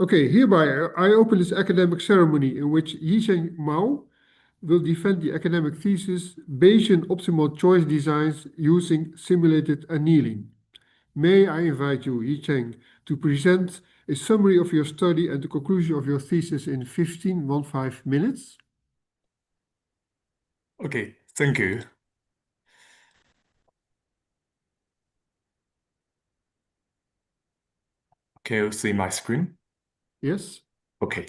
Okay, hereby I open this academic ceremony in which Yicheng Mao will defend the academic thesis Bayesian optimal choice designs using simulated annealing. May I invite you, Yicheng, to present a summary of your study and the conclusion of your thesis in 15 minutes? Okay, thank you. Can you see my screen? Yes. Okay.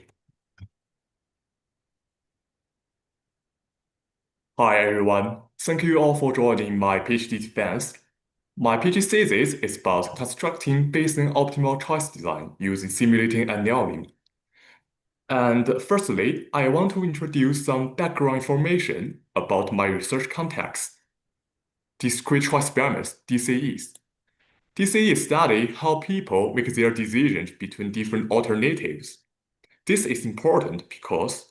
Hi, everyone. Thank you all for joining my PhD defense. My PhD thesis is about constructing Bayesian optimal choice design using simulating annealing. And firstly, I want to introduce some background information about my research context. Discrete choice experiments, DCEs. DCEs study how people make their decisions between different alternatives. This is important because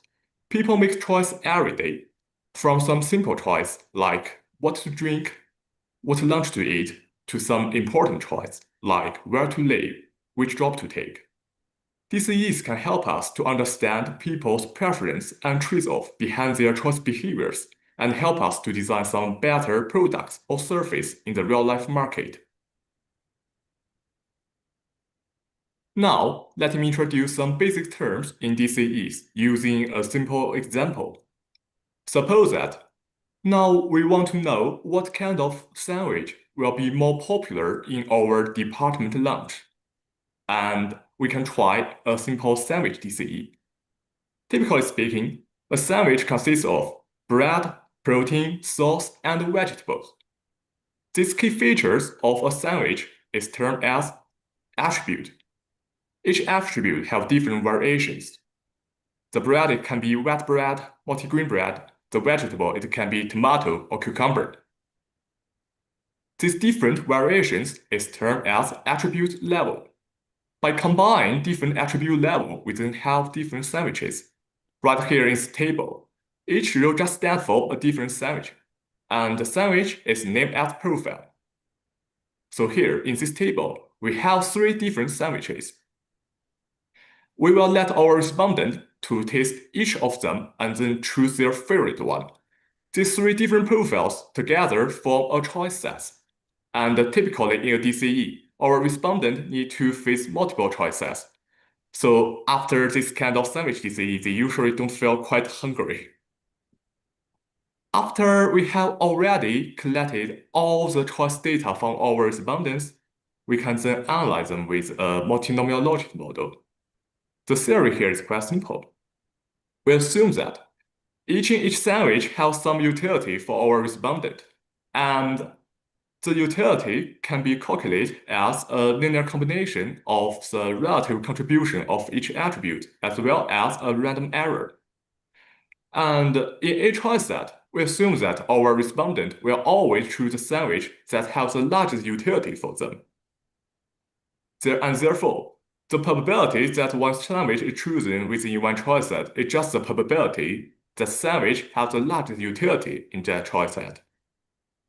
people make choice every day, from some simple choice like what to drink, what lunch to eat, to some important choice like where to live, which job to take. DCEs can help us to understand people's preference and trade-off behind their choice behaviors and help us to design some better products or service in the real-life market. Now, let me introduce some basic terms in DCEs using a simple example. Suppose that now we want to know what kind of sandwich will be more popular in our department lunch. And we can try a simple sandwich DCE. Typically speaking, a sandwich consists of bread, protein, sauce, and vegetables. These key features of a sandwich is termed as attribute. Each attribute have different variations. The bread it can be wheat bread, multigrain bread. The vegetable it can be tomato or cucumber. These different variations is termed as attribute level. By combining different attribute level, we then have different sandwiches. Right here in this table, each row just stands for a different sandwich, and the sandwich is named as profile. So here in this table, we have 3 different sandwiches. We will let our respondent to taste each of them and then choose their favorite one. These 3 different profiles together form a choice set. And typically in a DCE, our respondent need to face multiple choices. So after this kind of sandwich DCE, they usually don't feel quite hungry. After we have already collected all the choice data from our respondents, we can then analyze them with a multinomial logic model. The theory here is quite simple. We assume that each sandwich has some utility for our respondent, and the utility can be calculated as a linear combination of the relative contribution of each attribute as well as a random error. And in a choice set, we assume that our respondent will always choose a sandwich that has the largest utility for them. And therefore, the probability that one sandwich is chosen within one choice set is just the probability that sandwich has the largest utility in that choice set.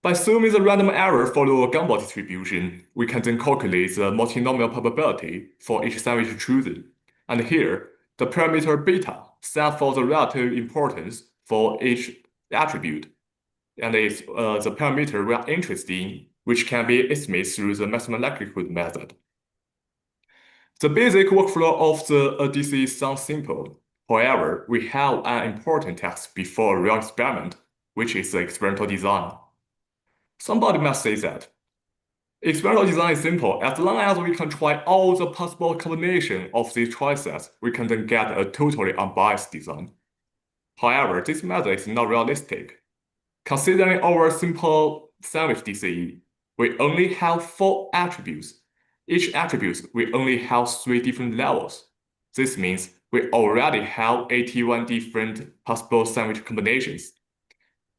By assuming the random error follow a Gumbel distribution, we can then calculate the multinomial probability for each sandwich chosen. And here, the parameter beta stands for the relative importance for each attribute, and is the parameter we are interested in, which can be estimated through the maximum likelihood method. The basic workflow of the DCE sounds simple. However, we have an important task before a real experiment, which is the experimental design. Somebody must say that experimental design is simple. As long as we can try all the possible combination of these choices, we can then get a totally unbiased design. However, this method is not realistic. Considering our simple sandwich DCE, we only have 4 attributes. Each attribute we only have 3 different levels. This means we already have 81 different possible sandwich combinations.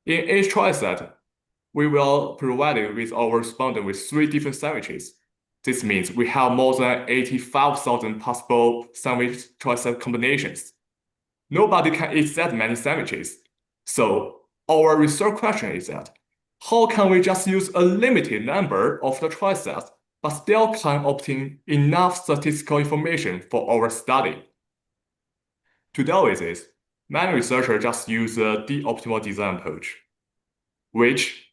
In each choice set, we will provide it with our respondent with 3 different sandwiches. This means we have more than 85,000 possible sandwich choice set combinations. Nobody can eat that many sandwiches. So our research question is that, how can we just use a limited number of the choice sets but still can obtain enough statistical information for our study. To deal with this, many researchers just use the optimal design approach, which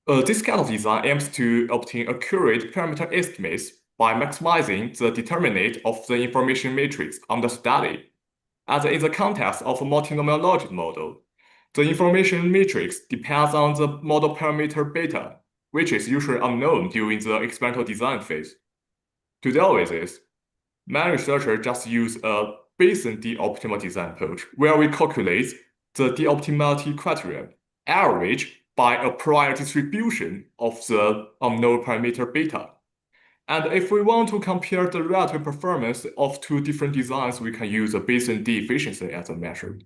this kind of design aims to obtain accurate parameter estimates by maximizing the determinant of the information matrix on the study. And in the context of a multinomial logic model, the information matrix depends on the model parameter beta, which is usually unknown during the experimental design phase. To deal with this, many researchers just use a Bayesian d-optimal design approach, where we calculate the d-optimality criterion, average by a prior distribution of the unknown parameter beta. And if we want to compare the relative performance of two different designs, we can use a Bayesian d-efficiency as a measure.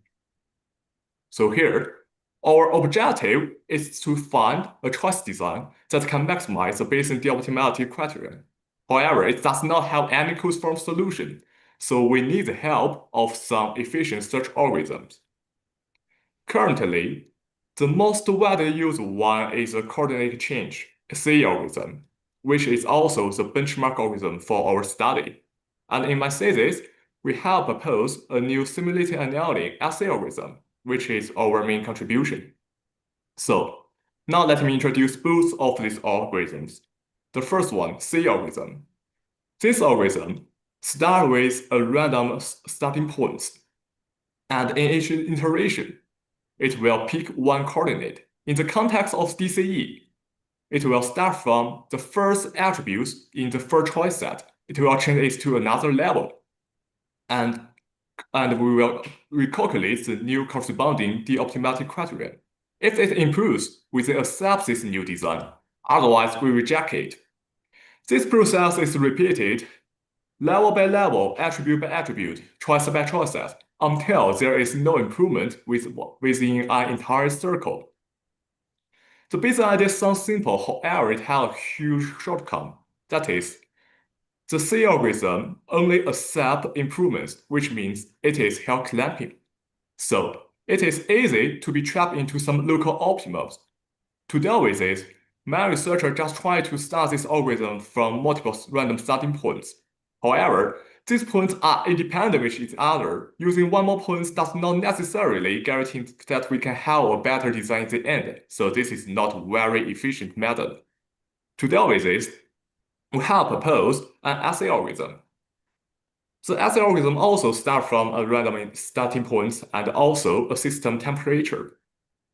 So here, our objective is to find a choice design that can maximize the Bayesian d-optimality criterion. However, it does not have any closed form solution, so we need the help of some efficient search algorithms. Currently, the most widely used one is a coordinate change, C algorithm, which is also the benchmark algorithm for our study. And in my thesis, we have proposed a new simulated annealing SA algorithm, which is our main contribution. So now let me introduce both of these algorithms. The first one, C algorithm. This algorithm starts with a random starting point, and in each iteration, it will pick one coordinate. In the context of DCE, it will start from the first attributes in the first choice set. It will change it to another level, and we will recalculate the new corresponding d-optimality criterion. If it improves, we then accept this new design. Otherwise, we reject it. This process is repeated level by level, attribute by attribute, choice by choice set, until there is no improvement within an entire circle. The basic idea sounds simple, however, it has a huge shortcoming. That is, the C algorithm only accepts improvements, which means it is hill clamping. So it is easy to be trapped into some local optimums. To deal with this, many researchers just try to start this algorithm from multiple random starting points. However, these points are independent of each other. Using one more point does not necessarily guarantee that we can have a better design in the end, so this is not a very efficient method. To deal with this, we have proposed an SA algorithm. The SA algorithm also starts from a random starting point and also a system temperature.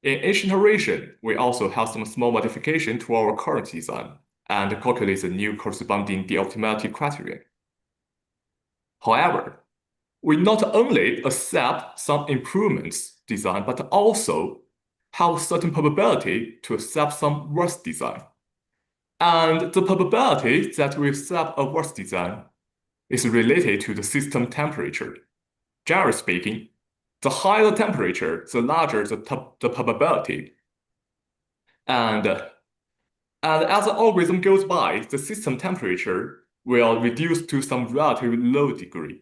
In each iteration, we also have some small modification to our current design and calculate the new corresponding d-optimality criterion. However, we not only accept some improvements design, but also have certain probability to accept some worse design. And the probability that we accept a worse design is related to the system temperature. Generally speaking, the higher the temperature, the larger the probability. And as the algorithm goes by, the system temperature will reduce to some relatively low degree.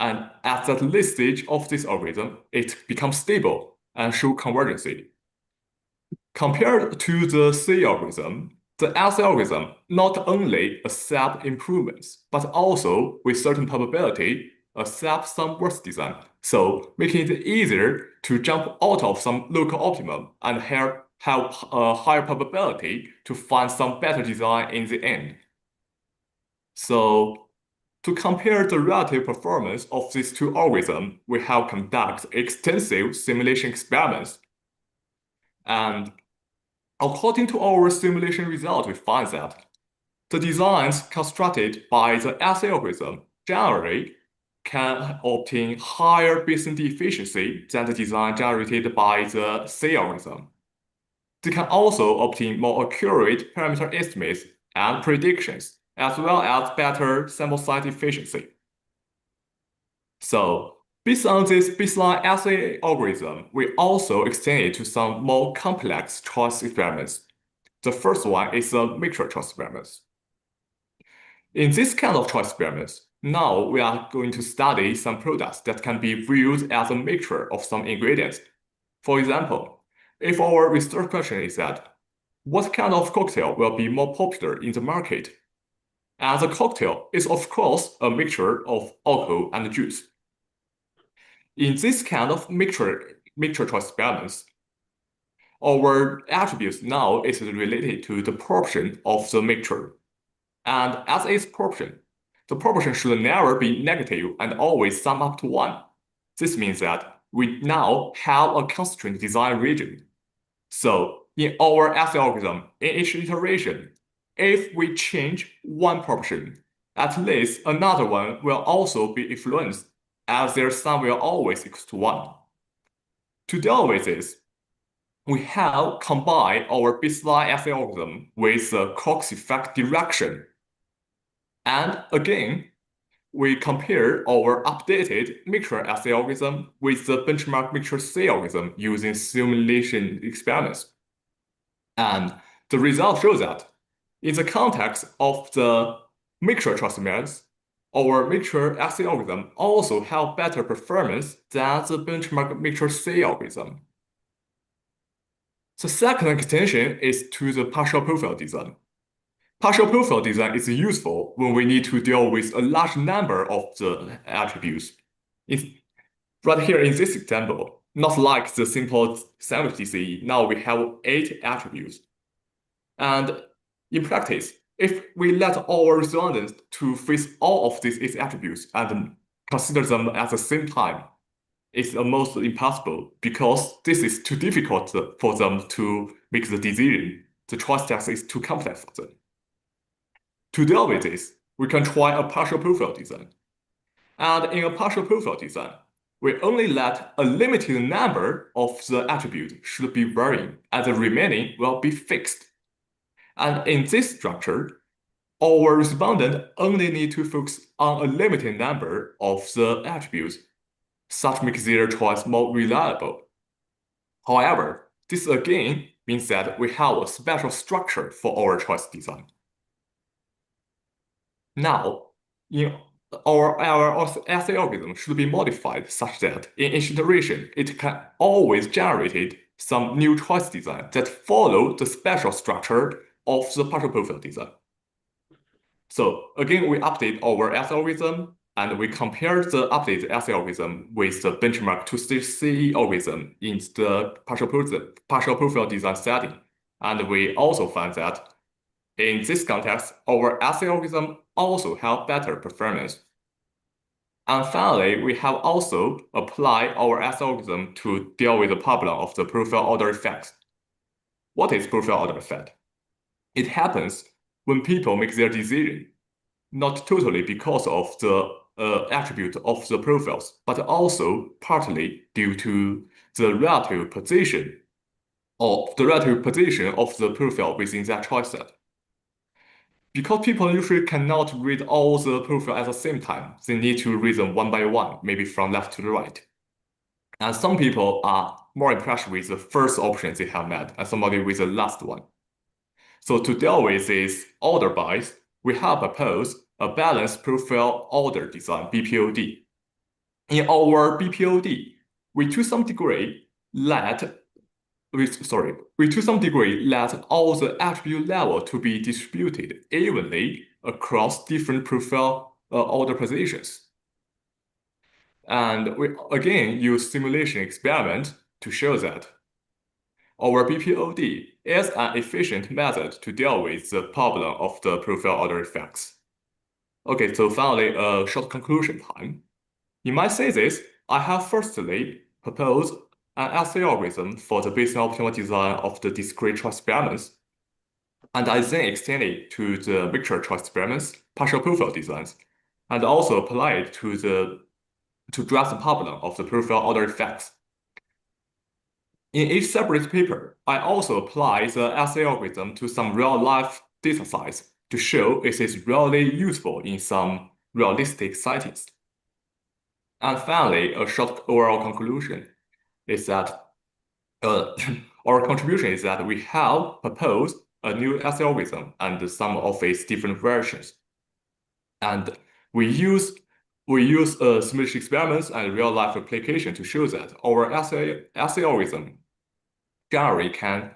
And at the late stage of this algorithm, it becomes stable and shows convergency. Compared to the C algorithm, the SA algorithm not only accepts improvements, but also, with certain probability, accepts some worse design, so making it easier to jump out of some local optimum and have a higher probability to find some better design in the end. So, to compare the relative performance of these two algorithms, we have conducted extensive simulation experiments. And according to our simulation results, we find that the designs constructed by the SA algorithm generally can obtain higher Bayesian efficiency than the design generated by the C algorithm. They can also obtain more accurate parameter estimates and predictions, as well as better sample size efficiency. So, based on this baseline SA algorithm, we also extended to some more complex choice experiments. The first one is a mixture choice experiments. In this kind of choice experiments, now we are going to study some products that can be viewed as a mixture of some ingredients. For example, if our research question is that, what kind of cocktail will be more popular in the market? And the cocktail is, of course, a mixture of alcohol and juice. In this kind of mixture choice experiments, our attributes now is related to the proportion of the mixture. And as its proportion, the proportion should never be negative and always sum up to 1. This means that we now have a constraint design region. So in our assay algorithm, in each iteration, if we change one proportion, at least another one will also be influenced, as their sum will always equal to 1. To deal with this, we have combined our baseline assay algorithm with the Cox effect direction. And again, we compare our updated mixture assay algorithm with the benchmark mixture C algorithm using simulation experiments. And the result shows that in the context of the mixture choice experiments, our mixture assay algorithm also have better performance than the benchmark mixture C algorithm. The second extension is to the partial profile design. Partial profile design is useful when we need to deal with a large number of the attributes. Right here in this example, not like the simple sandwich DCE, now we have 8 attributes. And in practice, if we let our respondents to face all of these 8 attributes and consider them at the same time, it's almost impossible because this is too difficult for them to make the decision. The choice task is too complex for them. To deal with this, we can try a partial profile design. And in a partial profile design, we only let a limited number of the attributes should be varying, and the remaining will be fixed. And in this structure, our respondent only need to focus on a limited number of the attributes, such makes their choice more reliable. However, this again means that we have a special structure for our choice design. Now, our assay algorithm should be modified such that in each iteration, it can always generate some new choice design that follow the special structure of the partial profile design. So again, we update our assay algorithm and we compare the updated assay algorithm with the benchmark two-stage CE algorithm in the partial profile design setting. And we also find that in this context, our assay algorithm also have better performance. And finally, we have also applied our assay algorithm to deal with the problem of the profile order effects. What is profile order effect? It happens when people make their decision, not totally because of the attribute of the profiles, but also partly due to the relative position of the profile within that choice set. Because people usually cannot read all the profiles at the same time, they need to read them one by one, maybe from left to the right. And some people are more impressed with the first option they have met, and somebody with the last one. So to deal with this order bias, we have proposed a balanced profile order design, BPOD. In our BPOD, we to some degree let all the attribute level to be distributed evenly across different profile order positions. And we again use simulation experiment to show that our BPOD is an efficient method to deal with the problem of the profile order effects. Okay, so finally, a short conclusion time. In my thesis, I have firstly proposed an assay algorithm for the baseline optimal design of the discrete choice experiments, and I then extended to the mixture choice experiments, partial profile designs, and also applied it to address the problem of the profile order effects. In each separate paper, I also apply the assay algorithm to some real-life data sets to show it is really useful in some realistic settings. And finally, a short overall conclusion is that our contribution is that we have proposed a new assay algorithm and some of its different versions. And we use simulation experiments and real-life application to show that our assay algorithm generally can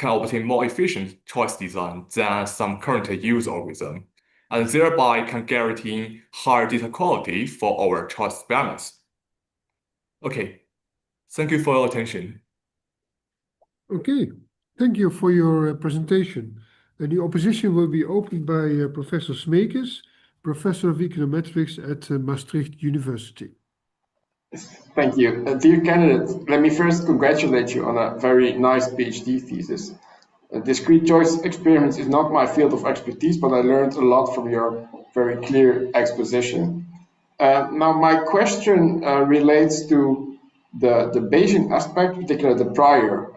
obtain more efficient choice design than some currently used algorithm. and thereby can guarantee higher data quality for our choice experiments. Okay, thank you for your attention. Okay, thank you for your presentation. And the opposition will be opened by Professor Smekes, Professor of Econometrics at Maastricht University. Thank you. Dear candidate, let me first congratulate you on a very nice PhD thesis. Discrete choice experiments is not my field of expertise, but I learned a lot from your very clear exposition. Now, my question relates to the Bayesian aspect, particularly the prior,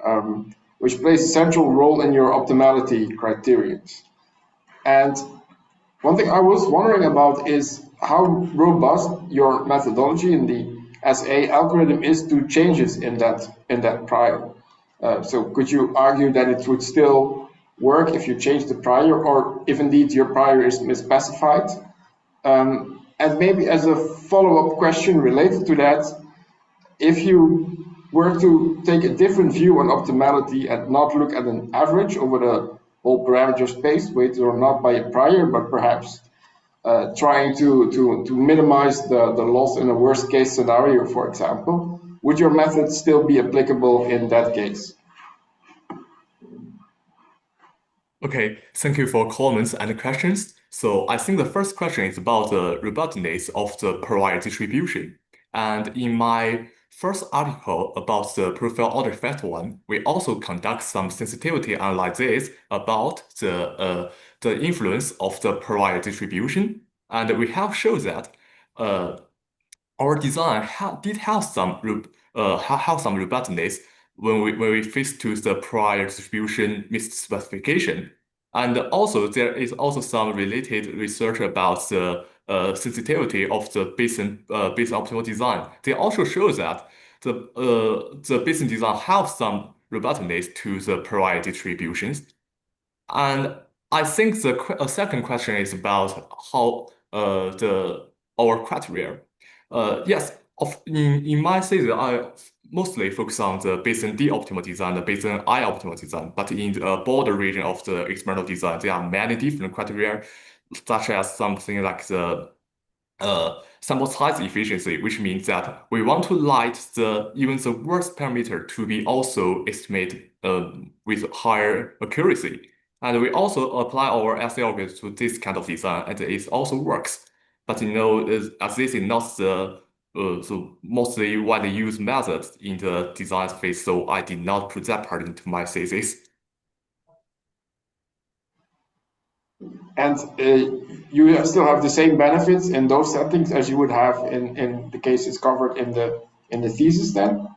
which plays a central role in your optimality criterions. And one thing I was wondering about is how robust your methodology in the SA algorithm is to changes in that prior. So could you argue that it would still work if you change the prior, or if indeed your prior is misspecified? And maybe as a follow-up question related to that, if you were to take a different view on optimality and not look at an average over the whole parameter space, weighted or not by a prior, but perhaps trying to minimize the loss in a worst case scenario, for example, would your method still be applicable in that case? Okay, thank you for comments and questions. So I think the first question is about the robustness of the prior distribution. And in my first article about the profile order factor one, we also conduct some sensitivity analysis about the influence of the prior distribution. And we have shown that our design did have some robustness when we face to the prior distribution misspecification. And also there is also some related research about the sensitivity of the Bayesian optimal design. They also show that the Bayesian design have some robustness to the prior distributions. And I think the second question is about how our criteria. Yes, in my thesis, I mostly focus on the Bayesian D optimal design, the Bayesian I optimal design. But in the border region of the experimental design, there are many different criteria, such as something like the sample size efficiency, which means that we want to light even the worst parameter to be also estimated with higher accuracy. And we also apply our SA algorithm to this kind of design, and it also works. But as this is not the mostly widely used methods in the design phase, so I did not put that part into my thesis. And you still have the same benefits in those settings as you would have in the cases covered in the thesis then?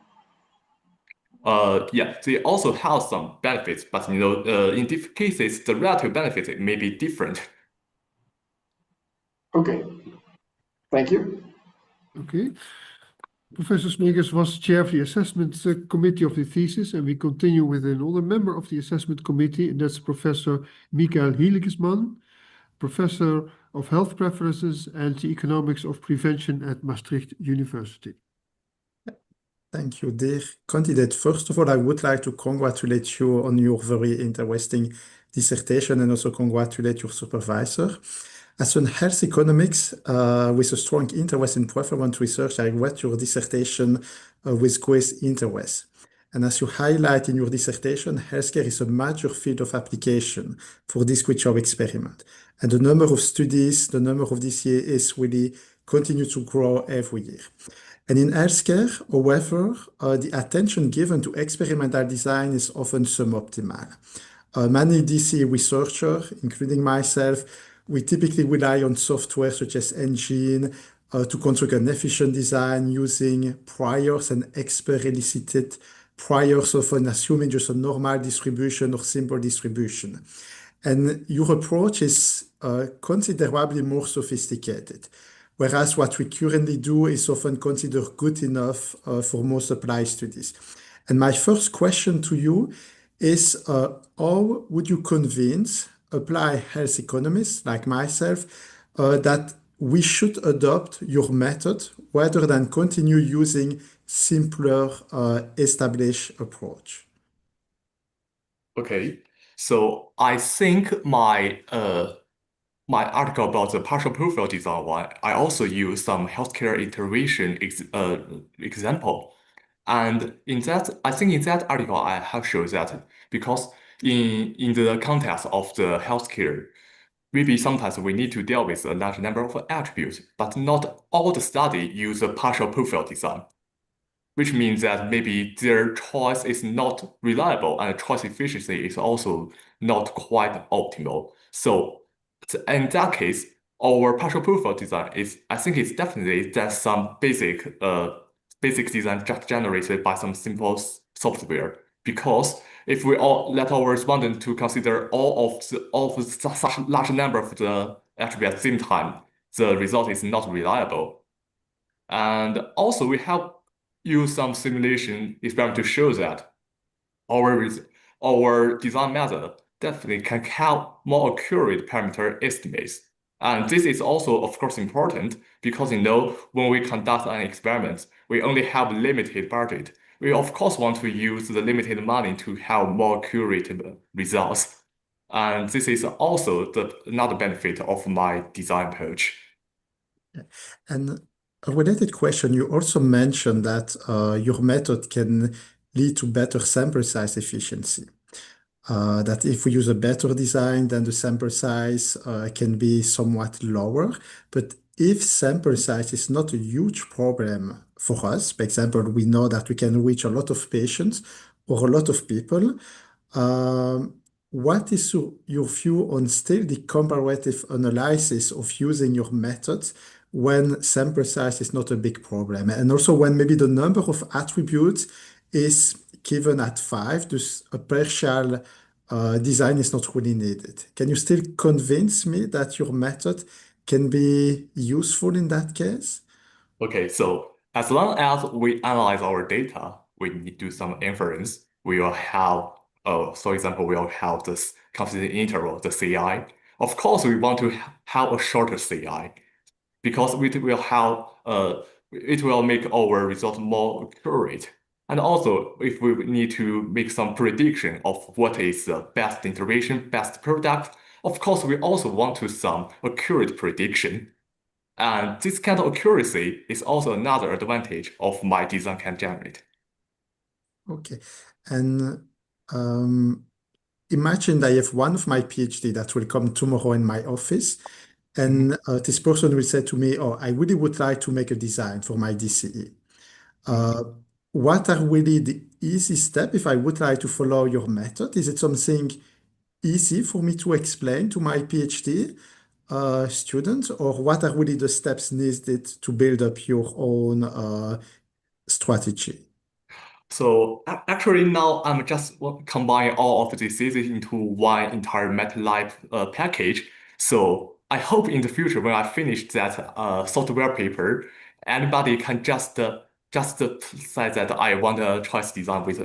Yeah, they also have some benefits, but in different cases, the relative benefit may be different. Okay, thank you. Okay. Professor Smekes was chair of the assessment committee of the thesis, and we continue with another member of the assessment committee, and that's Professor Michael Heligesman, Professor of Health Preferences and the Economics of Prevention at Maastricht University. Thank you, dear candidate. First of all, I would like to congratulate you on your very interesting dissertation and also congratulate your supervisor. As an health economics with a strong interest in preference research, I read your dissertation with great interest. And as you highlight in your dissertation, healthcare is a major field of application for discrete choice experiment. And the number of studies, the number of DCAs really continue to grow every year. And in healthcare, however, the attention given to experimental design is often suboptimal. Many DC researchers, including myself, we typically rely on software such as Engine to construct an efficient design using priors and expert elicited priors, often assuming just a normal distribution or simple distribution. And your approach is considerably more sophisticated, whereas what we currently do is often considered good enough for most applied studies. And my first question to you is, how would you convince applied health economists like myself that we should adopt your method rather than continue using simpler established approach? Okay, so I think my my article about the partial profile design one, I also use some healthcare intervention example. And in that, I think in that article, I have shown that because in the context of the healthcare, maybe sometimes we need to deal with a large number of attributes, but not all the study use a partial profile design, which means that maybe their choice is not reliable and choice efficiency is also not quite optimal. So in that case, our partial profile design is, I think it's definitely just some basic design just generated by some simple software. Because if we all let our respondent to consider all of such large number of the attributes at the same time, the result is not reliable. And also we have used some simulation experiment to show that our design method definitely can have more accurate parameter estimates. And this is also, of course, important because when we conduct an experiment, we only have limited budget. We of course want to use the limited money to have more accurate results. And this is also another benefit of my design approach. And a related question, you also mentioned that your method can lead to better sample size efficiency. That if we use a better design, then the sample size can be somewhat lower. But if sample size is not a huge problem for us, for example, we know that we can reach a lot of patients or a lot of people, what is your view on still the comparative analysis of using your methods when sample size is not a big problem? And also when maybe the number of attributes is given at 5, dus a partial design is not really needed. Can you still convince me that your method can be useful in that case? Okay, so as long as we analyze our data, we need to do some inference. We will have, for example, we will have this confidence interval, the CI. Of course, we want to have a shorter CI because it will make our result more accurate. And also, if we need to make some prediction of what is the best intervention, best product, of course, we also want to some accurate prediction. And this kind of accuracy is also another advantage of my design can generate. Okay. And imagine I have one of my PhD that will come tomorrow in my office, and this person will say to me, "Oh, I really would like to make a design for my DCE. What are really the easy steps if I would like to follow your method? Is it something easy for me to explain to my PhD students, or what are really the steps needed to build up your own strategy?" So actually now I'm just combine all of these thesis into one entire MATLAB package. So I hope in the future when I finish that software paper, anybody can just say that I want a choice design with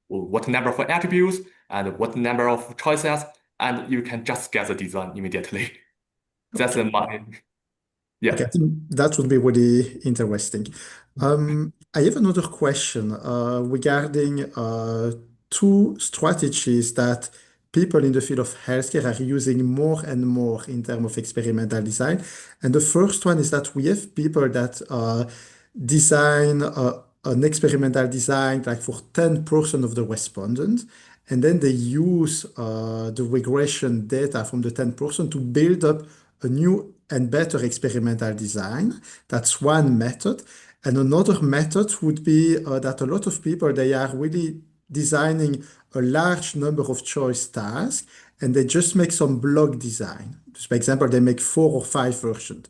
what number of attributes and what number of choices, and you can just get the design immediately. That's my yeah. Okay, I think that would be really interesting. I have another question regarding two strategies that people in the field of healthcare are using more and more in terms of experimental design. And the first one is that we have people that design an experimental design like for 10% of the respondents, and then they use the regression data from the 10% to build up a new and better experimental design. That's one method. And another method would be that a lot of people, they are really designing a large number of choice tasks, and they just make some block design. So for example, they make 4 or 5 versions.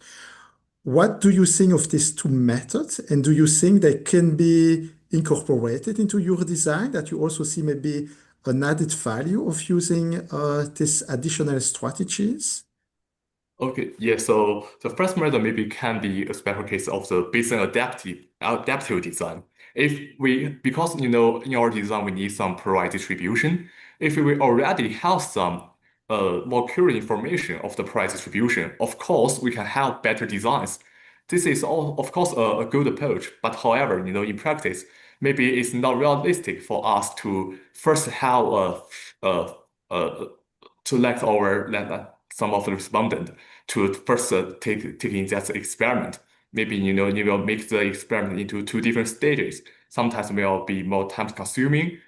What do you think of these two methods? And do you think they can be incorporated into your design, that you also see maybe an added value of using these additional strategies? Okay, yeah, so the first method maybe can be a special case of the Bayesian adaptive design. Because in our design we need some prior distribution. If we already have some more accurate information of the price distribution, of course we can have better designs. This is all, of course, a good approach. But however, in practice, maybe it's not realistic for us to first have select some of the respondent to first taking that experiment. Maybe you will make the experiment into 2 different stages. Sometimes will be more time consuming,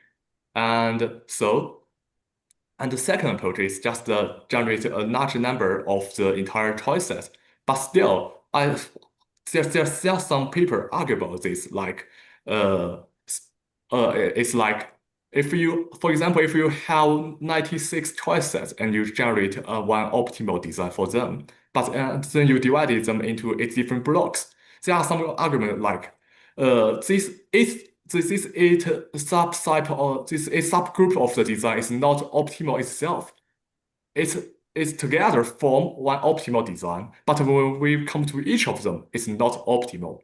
and the second approach is just generate a large number of the entire choices. But still, there's some paper argue about this, like it's like for example, if you have 96 choices and you generate one optimal design for them, but then you divided them into 8 different blocks, there are some argument like this 8 subtype or this 8 subgroup of the design is not optimal itself. It's together form one optimal design, but when we come to each of them, it's not optimal.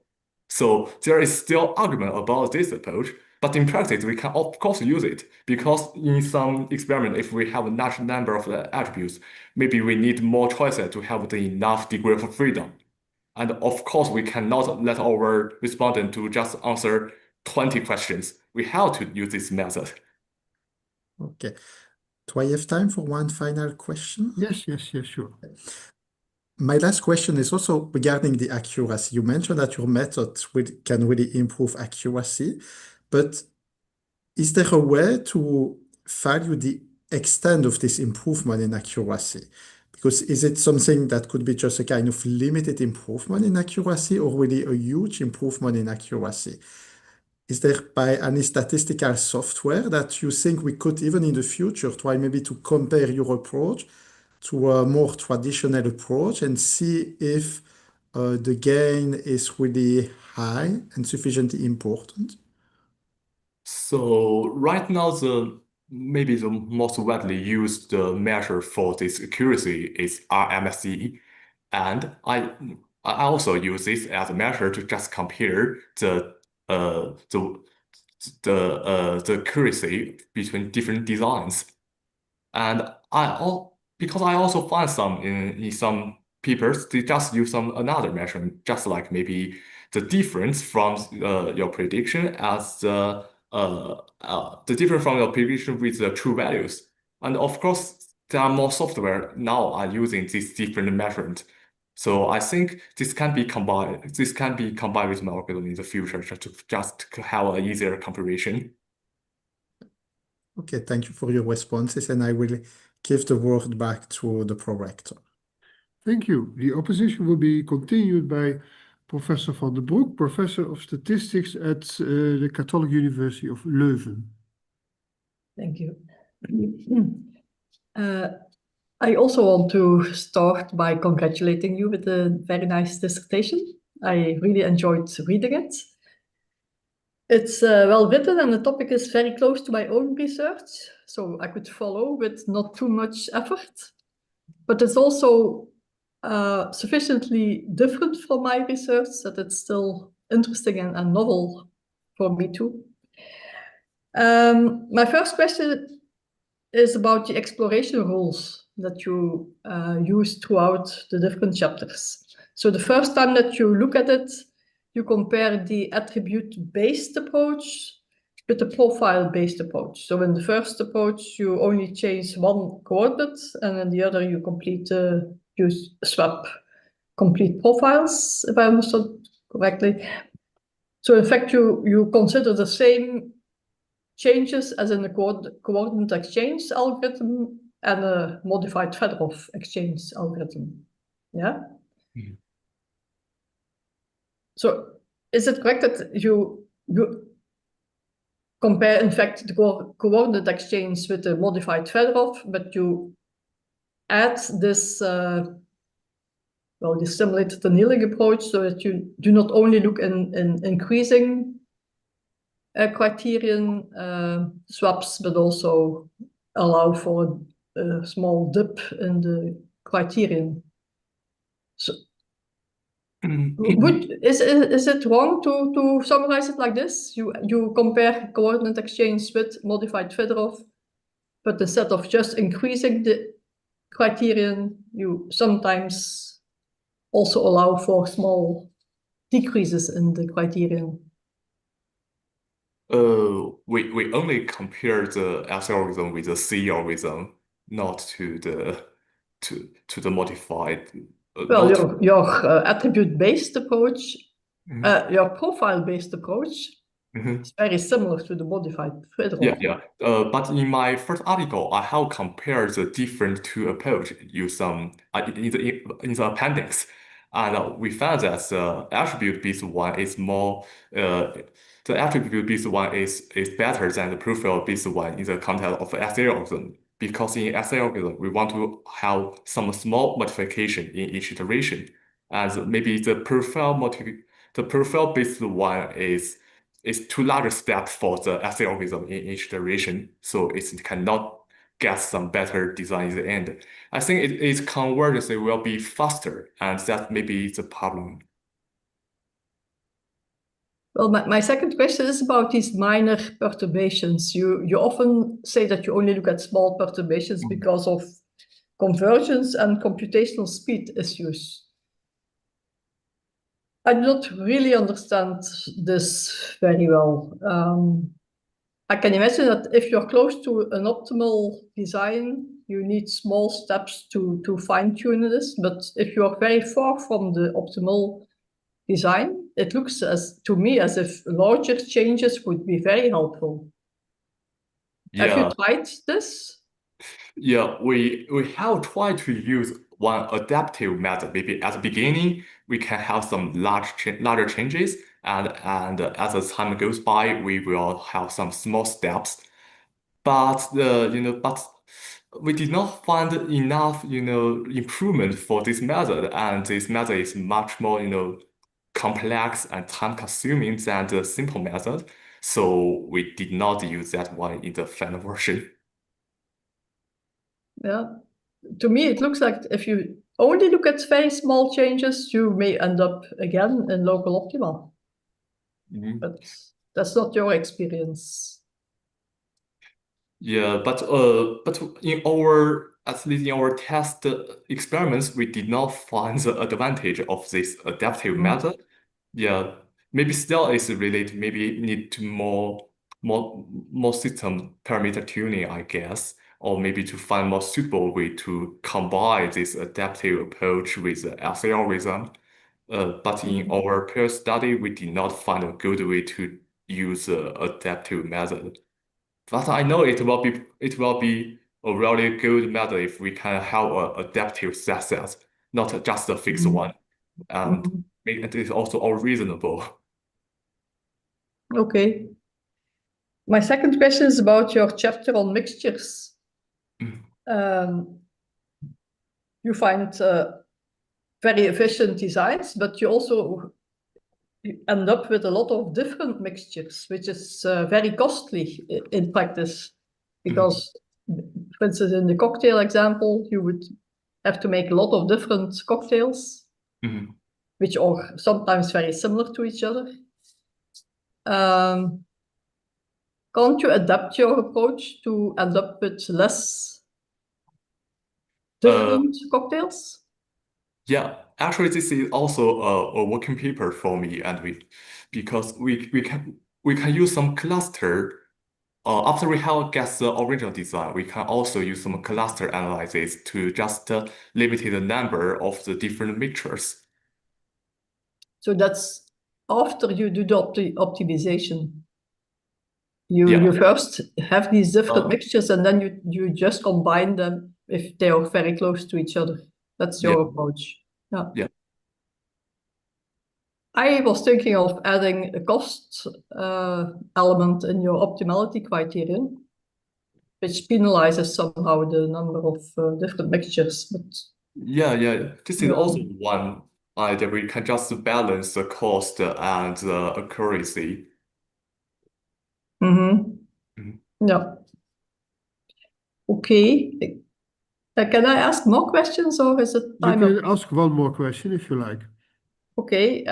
So there is still argument about this approach, but in practice, we can of course use it because in some experiment, if we have a large number of the attributes, maybe we need more choices to have the enough degree of freedom. And of course, we cannot let our respondent to just answer 20 questions. We have to use this method. Okay. Do I have time for one final question? Yes, sure. My last question is also regarding the accuracy. You mentioned that your method can really improve accuracy, but is there a way to value the extent of this improvement in accuracy? Because is it something that could be just a kind of limited improvement in accuracy or really a huge improvement in accuracy? Is there by any statistical software that you think we could even in the future try maybe to compare your approach to a more traditional approach and see if the gain is really high and sufficiently important? So right now, maybe the most widely used measure for this accuracy is RMSE, and I also use this as a measure to just compare the accuracy between different designs. And because I also find some in some papers, they just use another measurement, just like maybe the difference from your prediction as the difference from your prediction with the true values. And of course, there are more software now are using this different measurement. So I think this can be combined. This can be combined with my algorithm in the future just to have an easier comparison. Okay, thank you for your responses, and I will give the word back to the prorector. Thank you. The opposition will be continued by Professor van der Broek, Professor of Statistics at the Catholic University of Leuven. Thank you. I also want to start by congratulating you with a very nice dissertation. I really enjoyed reading it. It's well written and the topic is very close to my own research, so I could follow with not too much effort. But it's also sufficiently different from my research that it's still interesting and novel for me too. My first question is about the exploration rules that you use throughout the different chapters. So the first time that you look at it, you compare the attribute-based approach with the profile-based approach. So in the first approach, you only change one coordinate, and in the other, you swap complete profiles, if I understood correctly. So in fact, you consider the same changes as in the coordinate exchange algorithm and a modified Fedorov exchange algorithm. Yeah? Mm-hmm. So is it correct that you compare, in fact, the coordinate exchange with the modified Fedorov, but you add this, this simulated annealing approach so that you do not only look in increasing criterion swaps, but also allow for a small dip in the criterion. So, is it wrong to summarize it like this? You compare coordinate exchange with modified Fedorov, but instead of just increasing the criterion, you sometimes also allow for small decreases in the criterion. We only compare the S algorithm with the C algorithm, not to the to the modified Well, node. your attribute-based approach, Mhm. your profile-based approach Mhm. is very similar to the modified Yeah, Friedrich. yeah. But in my first article, I have compared the different two approach use some in the appendix, and we found that the attribute-based one is more the attribute-based one is better than the profile-based one in the context of SL algorithm, because in SL algorithm we want to have some small modification in each iteration, and maybe the profile-based one is too large a step for the SL algorithm in each iteration, so it cannot get some better design in the end. I think its convergence will be faster, and that may be the problem. Well, my second question is about these minor perturbations. You often say that you only look at small perturbations because of convergence and computational speed issues. I do not really understand this very well. I can imagine that if you're close to an optimal design, you need small steps to fine-tune this. But if you're very far from the optimal design, it looks to me as if larger changes would be very helpful. Have you tried this? Yeah, we have tried to use one adaptive method. Maybe at the beginning we can have some larger changes, and as the time goes by, we will have some small steps. But we did not find enough improvement for this method, and this method is much more complex and time consuming than the simple method. So we did not use that one in the final version. Yeah, to me it looks like if you only look at very small changes, you may end up again in local optima. But that's not your experience. Yeah, but at least in our test experiments, we did not find the advantage of this adaptive method. Yeah, maybe still is related. Maybe need to more system parameter tuning, I guess, or maybe to find more suitable way to combine this adaptive approach with the SL algorithm. But in our peer study, we did not find a good way to use the adaptive method. But I know it will be a really good method if we can have an adaptive set, not just a fixed one, and it is also all reasonable. Okay. My second question is about your chapter on mixtures. You find very efficient designs, but you also end up with a lot of different mixtures, which is very costly in practice. Because, for instance, in the cocktail example, you would have to make a lot of different cocktails, which are sometimes very similar to each other. Can't you adapt your approach to end up with less different cocktails? Yeah, actually, this is also a working paper for me, and because we can use some cluster. After we have get the original design, we can also use some cluster analysis to just limit the number of the different mixtures. So that's after you do the optimization. You first have these different mixtures, and then you just combine them if they are very close to each other. That's your approach. Yeah. I was thinking of adding a cost element in your optimality criterion, which penalizes somehow the number of different mixtures. But this is also one idea. We can just balance the cost and the accuracy. Yeah. Okay. Can I ask more questions, or is it time? You can ask one more question if you like. Okay.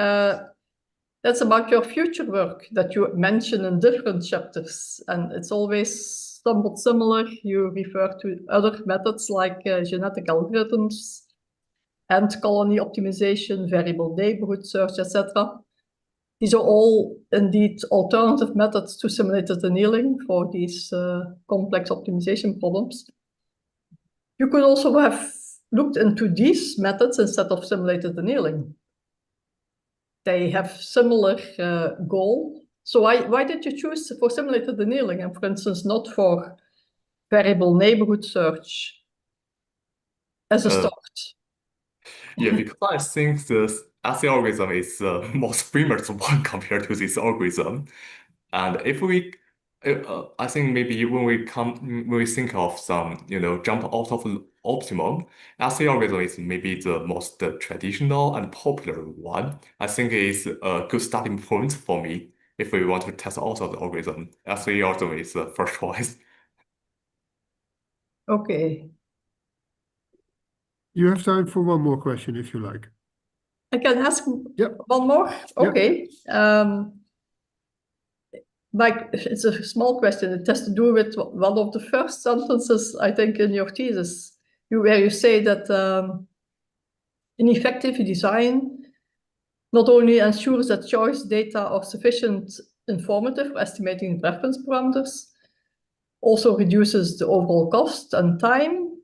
That's about your future work that you mention in different chapters, and it's always somewhat similar. You refer to other methods like genetic algorithms, ant colony optimization, variable neighborhood search, etc. These are all indeed alternative methods to simulated annealing for these complex optimization problems. You could also have looked into these methods instead of simulated annealing. They have similar goal. So why did you choose for simulated annealing and, for instance, not for variable neighborhood search as a start? Yeah, because I think the assay algorithm is the most famous one compared to this algorithm. And if we, I think maybe when we think of some, jump out of optimum, assay algorithm is maybe the most traditional and popular one. I think it's a good starting point for me if we want to test out of the algorithm. Assay algorithm is the first choice. Okay. You have time for one more question if you like. I can ask Yep. one more? Yep. Okay. It's a small question. It has to do with one of the first sentences, I think, in your thesis, where you say that an effective design not only ensures that choice data are sufficient informative for estimating preference parameters, also reduces the overall cost and time,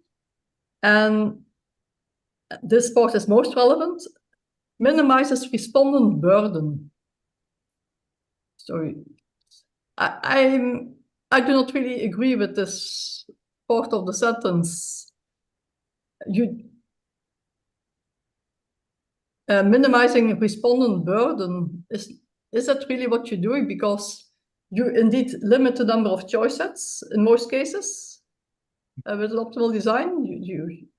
and this part is most relevant, minimizes respondent burden. So I do not really agree with this part of the sentence. Minimizing respondent burden, is that really what you're doing? Because you indeed limit the number of choice sets in most cases with an optimal design.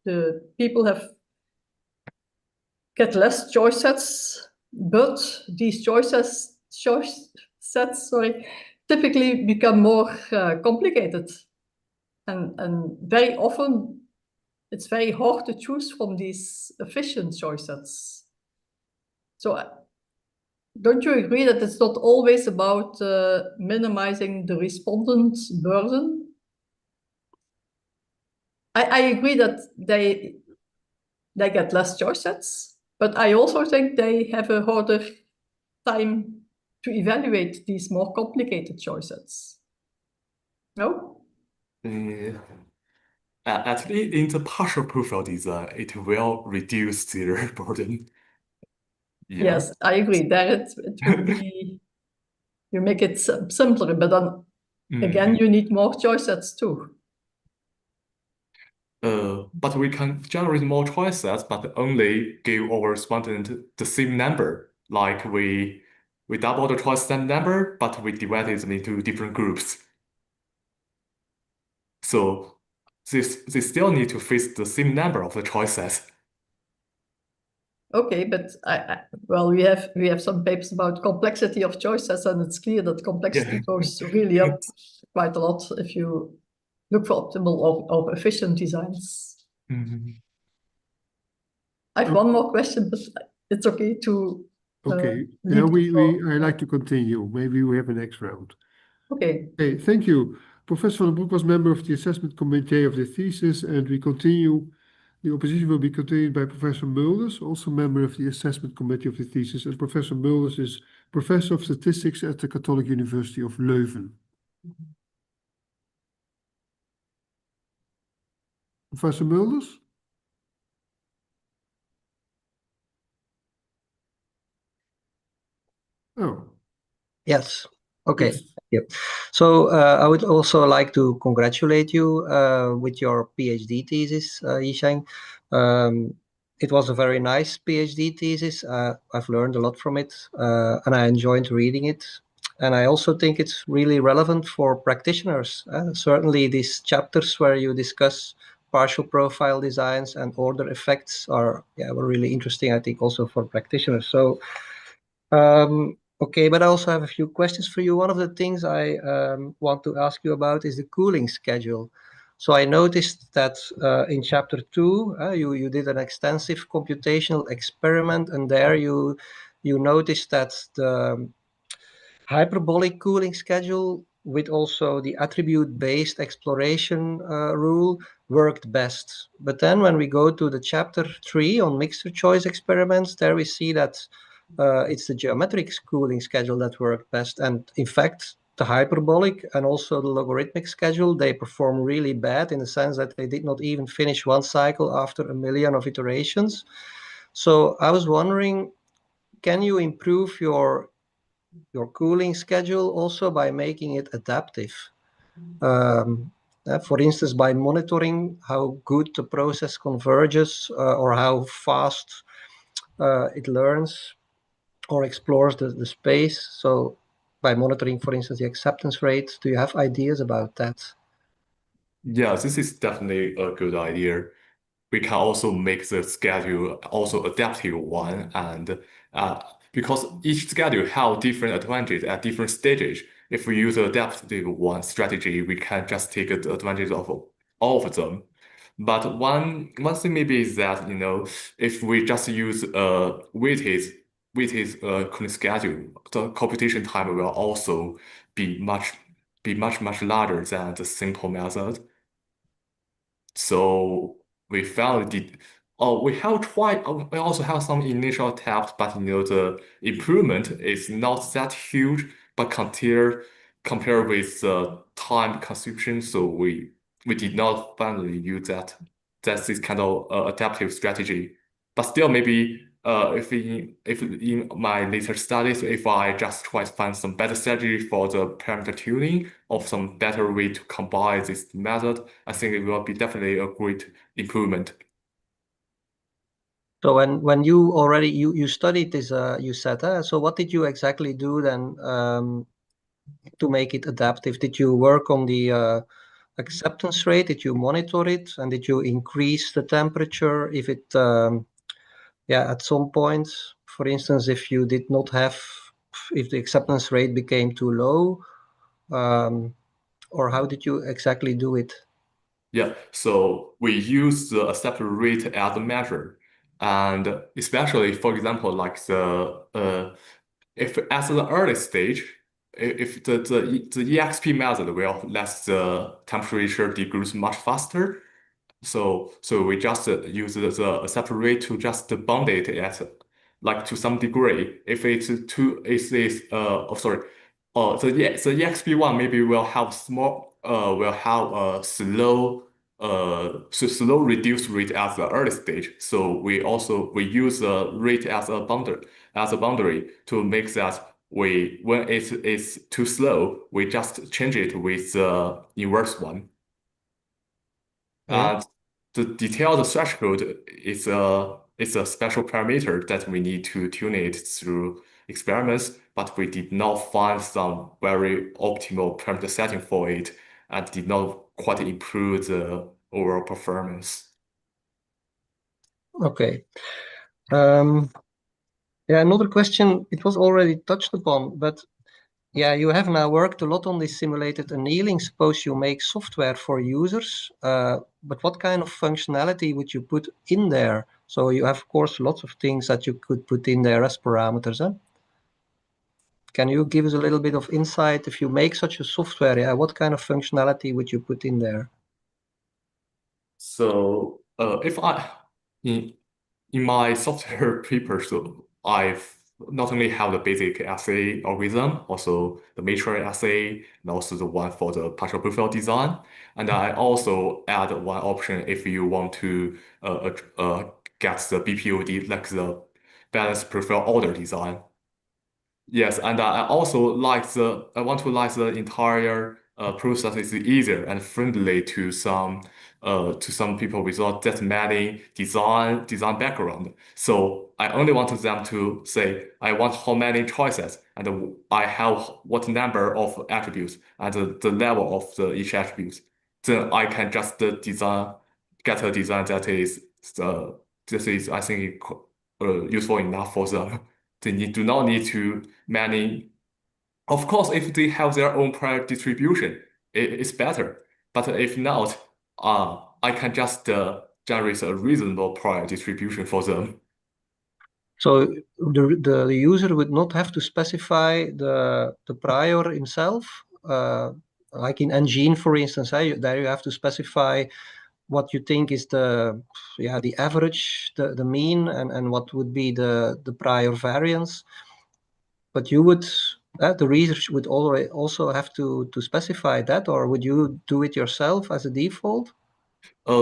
The people get less choice sets, but these choice sets, typically become more complicated, and very often it's very hard to choose from these efficient choice sets. So don't you agree that it's not always about minimizing the respondent's burden? I agree that they get less choice sets, but I also think they have a harder time to evaluate these more complicated choice sets. No? At least in the partial profile design, it will reduce their burden. Yeah. Yes, I agree. There it will be, you make it simpler, but then again, you need more choice sets too. But we can generate more choice sets, but only give our respondent the same number. Like we double the choice set number, but we divided them into different groups. So they still need to face the same number of the choice sets. Okay, but well, we have some papers about complexity of choices, and it's clear that complexity goes really up quite a lot if you look for optimal or efficient designs. I have one more question, but it's okay to. Okay. I like to continue. Maybe we have a next round. Okay. Okay, thank you. Professor Van den Broek was member of the assessment committee of the thesis, and we continue. The opposition will be continued by Professor Mulders, also member of the assessment committee of the thesis, and Professor Mulders is professor of statistics at the Catholic University of Leuven. Professor Mulders? Oh. Yes. Okay. Yes. Yep. So I would also like to congratulate you with your PhD thesis, Yicheng. It was a very nice PhD thesis. I've learned a lot from it, and I enjoyed reading it. And I also think it's really relevant for practitioners. Certainly, these chapters where you discuss partial profile designs and order effects were really interesting, I think, also for practitioners. So. Okay, but I also have a few questions for you. One of the things I want to ask you about is the cooling schedule. So I noticed that in chapter 2, you did an extensive computational experiment, and there you noticed that the hyperbolic cooling schedule with also the attribute-based exploration rule worked best. But then when we go to the chapter 3 on mixture choice experiments, there we see that it's the geometric cooling schedule that worked best. And in fact, the hyperbolic and also the logarithmic schedule, they perform really bad in the sense that they did not even finish one cycle after 1 million of iterations. So I was wondering, can you improve your cooling schedule also by making it adaptive? For instance, by monitoring how good the process converges or how fast it learns or explores the space. So by monitoring, for instance, the acceptance rate, do you have ideas about that? Yeah, this is definitely a good idea. We can also make the schedule also adaptive one, and because each schedule have different advantages at different stages. If we use adaptive one strategy, we can just take the advantage of all of them. But one thing maybe is that, you know, if we just use weighted cooling schedule, the computation time will also be much larger than the simple method. So we found it. Oh, we have tried. We also have some initial attempts, but you know the improvement is not that huge. But compare with the time consumption, so we did not finally use this kind of adaptive strategy. But still, maybe if in my later studies, if I just try to find some better strategy for the parameter tuning or some better way to combine this method, I think it will be definitely a great improvement. So when you already you studied this, you said, so what did you exactly do then to make it adaptive? Did you work on the acceptance rate? Did you monitor it, and did you increase the temperature if it at some point, for instance, if you did not have, if the acceptance rate became too low, or how did you exactly do it? Yeah, so we use the acceptance rate as a measure, and especially, for example, like if at the early stage, if the EXP method will let the temperature decrease much faster, so we just use the acceptance rate to just bound it at like to some degree. If it's too, the EXP1 maybe will have a slow reduce rate at the early stage. So we use the rate as a boundary to make that when it's too slow, we just change it with the inverse one. Yeah. And the detailed threshold is a special parameter that we need to tune it through experiments, but we did not find some very optimal parameter setting for it and did not quite improve the overall performance. Okay. Yeah, another question, it was already touched upon, but yeah, you have now worked a lot on this simulated annealing. Suppose you make software for users, but what kind of functionality would you put in there? So you have, of course, lots of things that you could put in there as parameters. Can you give us a little bit of insight? If you make such a software, yeah, what kind of functionality would you put in there? So if in my software paper, so I've not only have the basic assay algorithm, also the matrix assay, and also the one for the partial profile design. And I also add one option if you want to get the BPOD, like the balanced profile order design. Yes, and I also I want to like the entire process is easier and friendly to some people without that many design background. So I only want them to say I want how many choices and I have what number of attributes and the level of each attribute. Then I can just get a design that is I think useful enough for them. They do not need to many. Of course, if they have their own prior distribution, it's better. But if not, I can just generate a reasonable prior distribution for them. So the user would not have to specify the prior himself. Like in Engine, for instance, there you have to specify what you think is the average, the mean, and what would be the prior variance. But you would the research would already also have to specify that, or would you do it yourself as a default?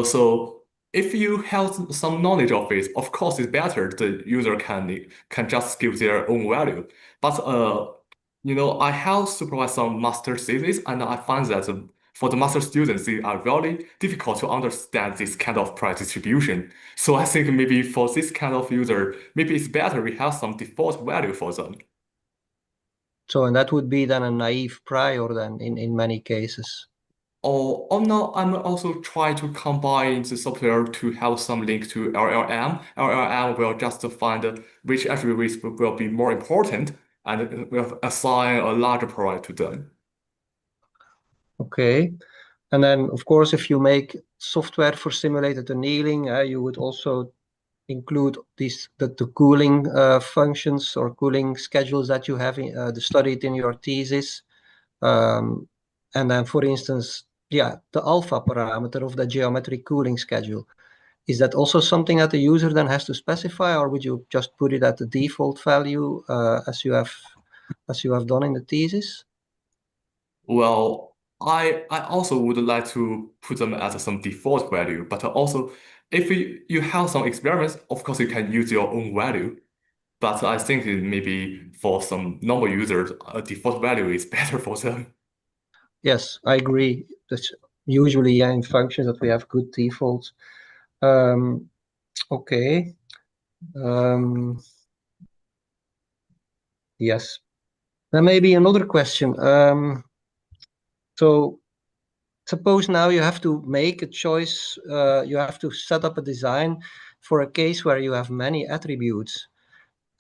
So if you have some knowledge of it, of course it's better the user can just give their own value. But I have supervised some master thesis, and I find that for the master students, they are really difficult to understand this kind of price distribution. So I think maybe for this kind of user, maybe it's better we have some default value for them. So, and that would be then a naive prior then in many cases. Or now I'm also trying to combine the software to have some link to LLM. LLM will just find which attributes will be more important and will assign a larger priority to them. Okay. And then, of course, if you make software for simulated annealing, you would also include the cooling functions or cooling schedules that you have studied in your thesis. And then, for instance, the alpha parameter of the geometric cooling schedule. Is that also something that the user then has to specify, or would you just put it at the default value as you have done in the thesis? Well, I also would like to put them as some default value, but also if you have some experiments, of course you can use your own value. But I think maybe for some normal users, a default value is better for them. Yes, I agree. That's usually in functions that we have good defaults. Okay. Yes. Then maybe another question. So suppose now you have to make a choice. You have to set up a design for a case where you have many attributes,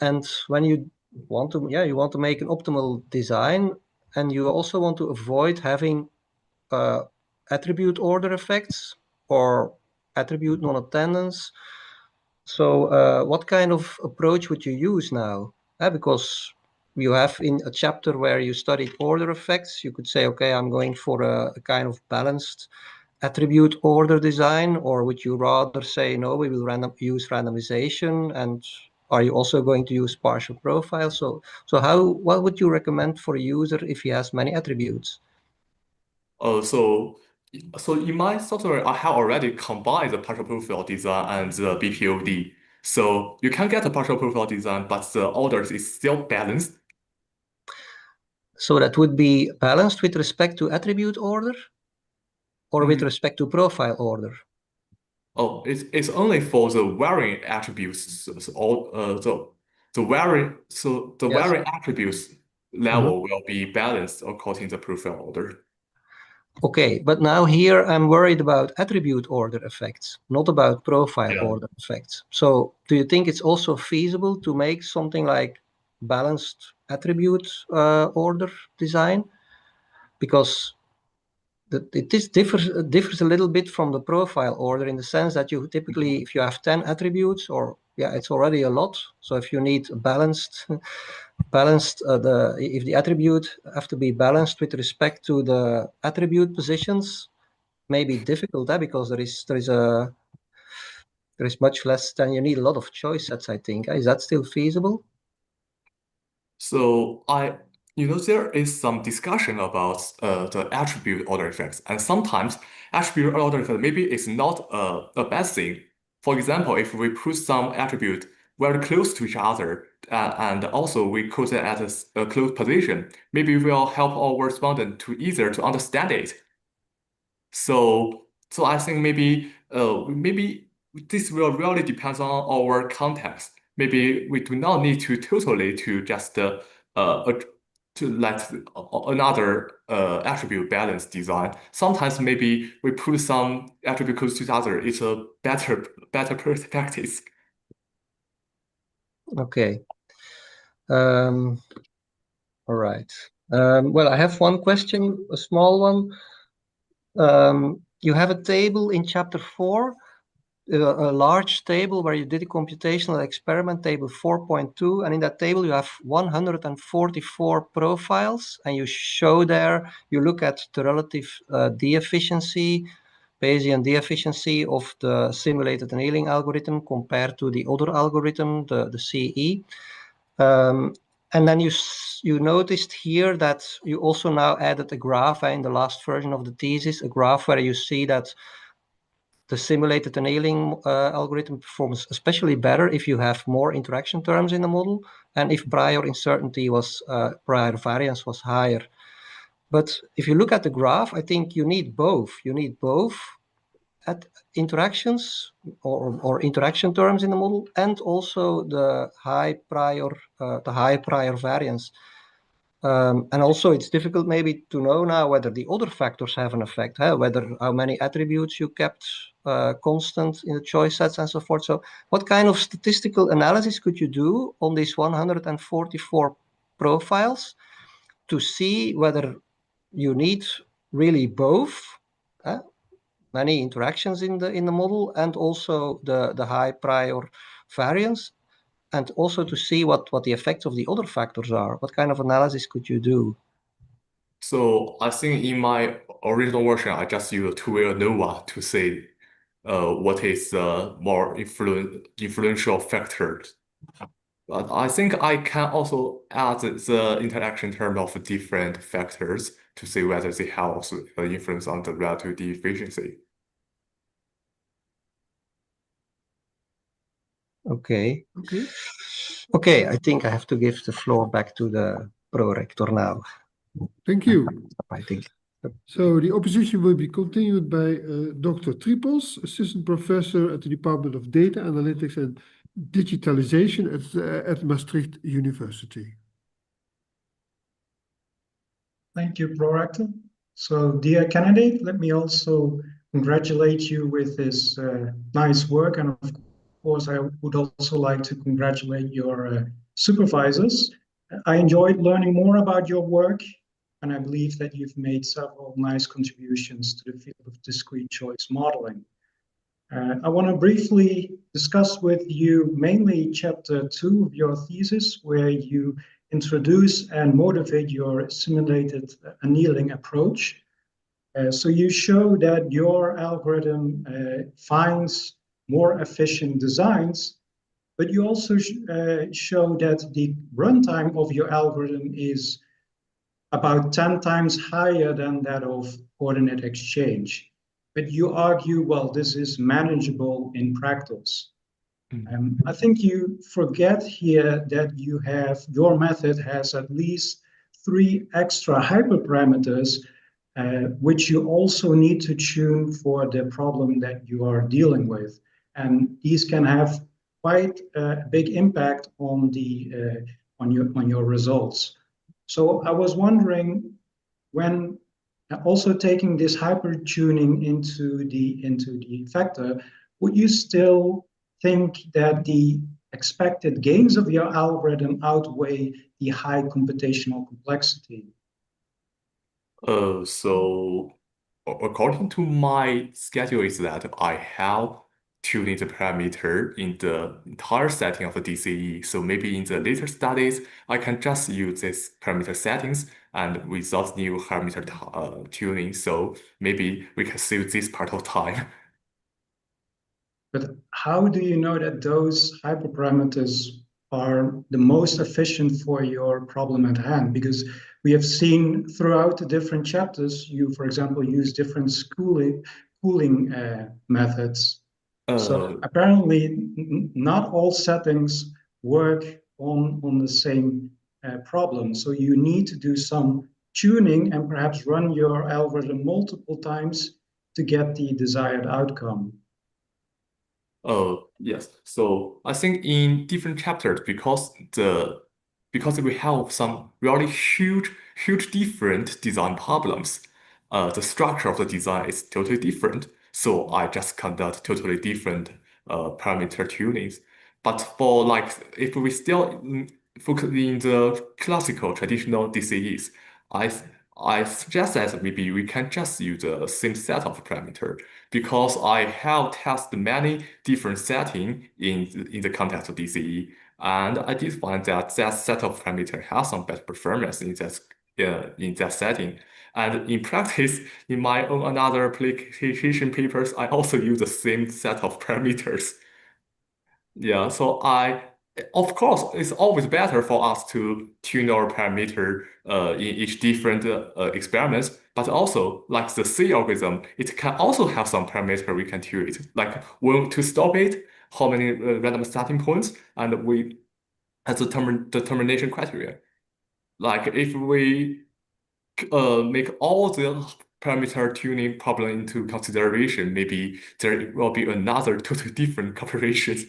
and when you want to make an optimal design, and you also want to avoid having attribute order effects or attribute non-attendance. So what kind of approach would you use now? Because you have in a chapter where you studied order effects, you could say, okay, I'm going for a kind of balanced attribute order design, or would you rather say, no, we will use randomization, and are you also going to use partial profiles? So what would you recommend for a user if he has many attributes? So in my software, I have already combined the partial profile design and the BPOD. So you can get a partial profile design, but the orders is still balanced. So that would be balanced with respect to attribute order or with respect to profile order? Oh, it's only for the varying attributes. The varying attributes level will be balanced according to the profile order. Okay, but now here I'm worried about attribute order effects, not about profile order effects. So do you think it's also feasible to make something like balanced attribute order design? Because it differs a little bit from the profile order in the sense that you typically, if you have 10 attributes, or it's already a lot. So if you need balanced, if the attribute have to be balanced with respect to the attribute positions, may be difficult because there is much less. Then you need a lot of choice sets, I think. Is that still feasible? So there is some discussion about the attribute order effects, and sometimes attribute order effect maybe it's not a bad thing. For example, if we put some attribute very close to each other, and also we put it at a close position, maybe will help our respondent to easier to understand it. So I think maybe this will really depends on our context. Maybe we do not need to totally to just to let another attribute balance design. Sometimes maybe we put some attribute close to each other. It's a better practice. Okay. All right. Well, I have one question, a small one. You have a table in chapter 4, a large table where you did a computational experiment, table 4.2, and in that table you have 144 profiles, and you show there, you look at the relative d-efficiency, Bayesian d-efficiency of the simulated annealing algorithm compared to the other algorithm, the CE. And then you noticed here that you also now added a graph in the last version of the thesis, a graph where you see that the simulated annealing algorithm performs especially better if you have more interaction terms in the model and if prior uncertainty was, prior variance was higher. But if you look at the graph, I think you need both. You need both at interactions or interaction terms in the model and also the high prior variance. And also it's difficult maybe to know now whether the other factors have an effect, whether how many attributes you kept constant in the choice sets and so forth. So what kind of statistical analysis could you do on these 144 profiles to see whether you need really both many interactions in the model and also the high prior variance, and also to see what the effects of the other factors are? What kind of analysis could you do? So I think in my original version, I just used two-way ANOVA to say what is more influential factors. But I think I can also add the interaction term of different factors to see whether they have also influence on the relative efficiency. Okay. Okay. Okay, I think I have to give the floor back to the pro-rector now, Thank you. I think. So the opposition will be continued by Dr. Tripels, assistant professor at the Department of Data Analytics and Digitalization at Maastricht University. Thank you, Prorector. So, dear candidate, let me also congratulate you with this nice work. And of course, I would also like to congratulate your supervisors. I enjoyed learning more about your work, and I believe that you've made several nice contributions to the field of discrete choice modeling. I want to briefly discuss with you mainly chapter 2 of your thesis, where you introduce and motivate your simulated annealing approach. So you show that your algorithm finds more efficient designs, but you also show that the runtime of your algorithm is about 10 times higher than that of coordinate exchange. But you argue, well, this is manageable in practice. I think you forget here that your method has at least 3 extra hyperparameters, which you also need to tune for the problem that you are dealing with. And these can have quite a big impact on your results. So I was wondering, when also taking this hyper tuning into the factor, would you still think that the expected gains of your algorithm outweigh the high computational complexity? So according to my schedule is that I have tuning the parameter in the entire setting of the DCE. So maybe in the later studies, I can just use this parameter settings and without new parameter tuning. So maybe we can save this part of time. But how do you know that those hyperparameters are the most efficient for your problem at hand? Because we have seen throughout the different chapters, you, for example, use different cooling methods. So apparently not all settings work on the same problem. So you need to do some tuning and perhaps run your algorithm multiple times to get the desired outcome. Yes. So I think in different chapters, because we have some really huge different design problems, the structure of the design is totally different. So I just conduct totally different parameter tunings. But for like, if we still focus in the classical traditional DCEs, I suggest that maybe we can just use the same set of parameter, because I have tested many different settings in the context of DCE, and I did find that set of parameter has some better performance in that setting. And in practice, in my own another application papers, I also use the same set of parameters. Yeah, so I of course, it's always better for us to tune our parameter in each different experiments, but also like the C algorithm, it can also have some parameter we can tune it, like when to stop it, how many random starting points, and we as a determination criteria. Like if we make all the parameter tuning problem into consideration, maybe there will be another totally different calculations.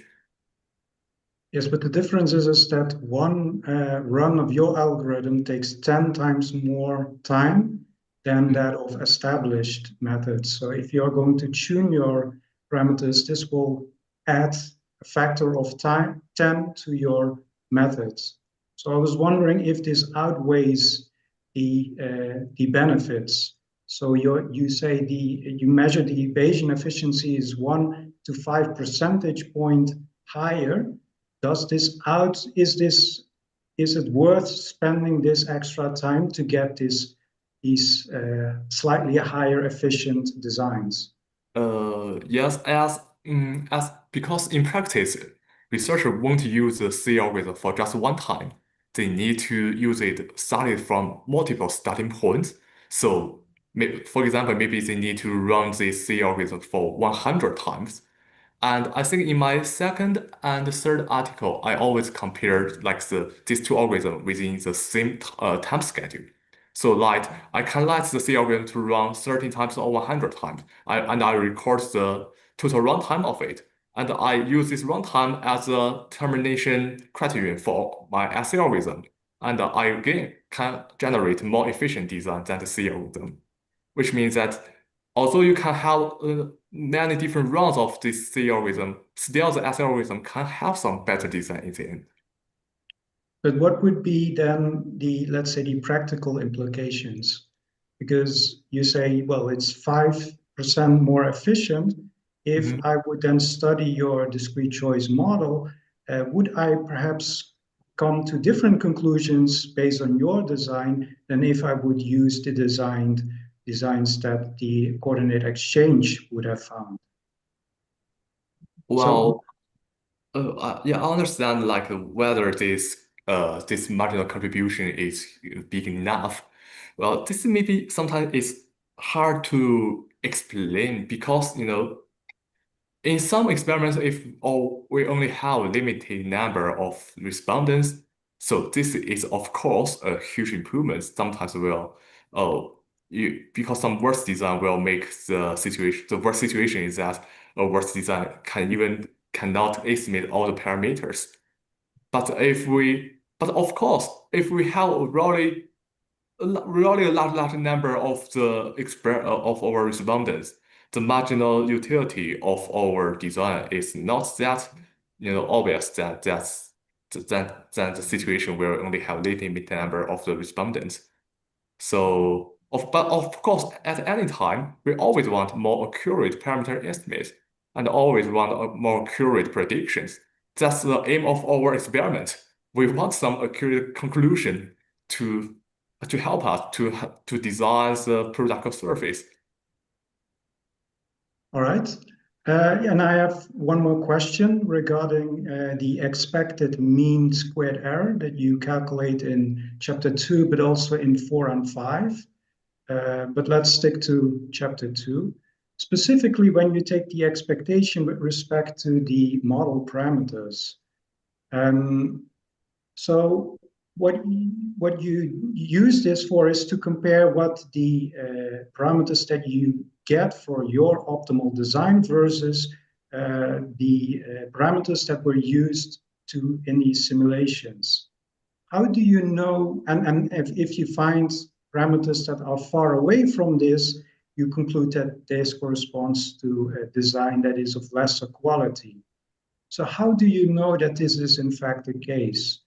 Yes, but the difference is that one run of your algorithm takes 10 times more time than that of established methods. So if you're going to tune your parameters, this will add a factor of 10 to your methods. So I was wondering if this outweighs the benefits. So you say you measure the Bayesian efficiency is 1 to 5 percentage point higher. Is it worth spending this extra time to get these slightly higher efficient designs? Yes, as because in practice, researchers won't use the C algorithm for just one time. They need to use it started from multiple starting points. So, for example, maybe they need to run the C algorithm for 100 times. And I think in my second and third article, I always compared like these two algorithms within the same time schedule. So like I can let the C algorithm to run 30 times or 100 times, and I record the total runtime of it. And I use this runtime as a termination criterion for my SC algorithm. And I again can generate more efficient design than the C algorithm, which means that although you can have many different runs of this C algorithm, still the S algorithm can have some better design in the end. But what would be then let's say, the practical implications? Because you say, well, it's 5% more efficient. If I would then study your discrete choice model, would I perhaps come to different conclusions based on your design than if I would use the designs that the coordinate exchange would have found? Well, yeah, I understand like whether this marginal contribution is big enough. Well, this maybe sometimes is hard to explain because in some experiments, if we only have a limited number of respondents, so this is of course a huge improvement. Sometimes because some worst design will make the situation. The worst situation is that a worst design cannot estimate all the parameters. But of course, if we have a really large number of of our respondents, the marginal utility of our design is not that obvious that the situation where we only have limited number of the respondents. So but of course, at any time, we always want more accurate parameter estimates and always want more accurate predictions. That's the aim of our experiment. We want some accurate conclusion to help us to design the product surface. All right. And I have one more question regarding the expected mean squared error that you calculate in chapter 2, but also in 4 and 5. But let's stick to chapter 2. Specifically, when you take the expectation with respect to the model parameters. So what you use this for is to compare what the parameters that you get for your optimal design versus the parameters that were used in these simulations. How do you know, and if you find parameters that are far away from this, you conclude that this corresponds to a design that is of lesser quality. So how do you know that this is in fact the case?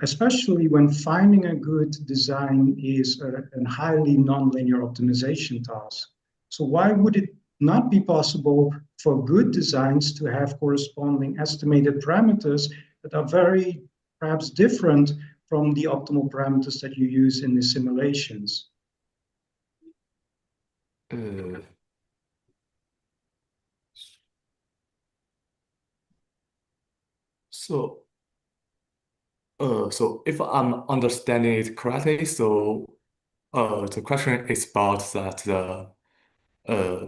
Especially when finding a good design is a highly nonlinear optimization task. So why would it not be possible for good designs to have corresponding estimated parameters that are very perhaps different from the optimal parameters that you use in the simulations? So So if I'm understanding it correctly, so the question is about that uh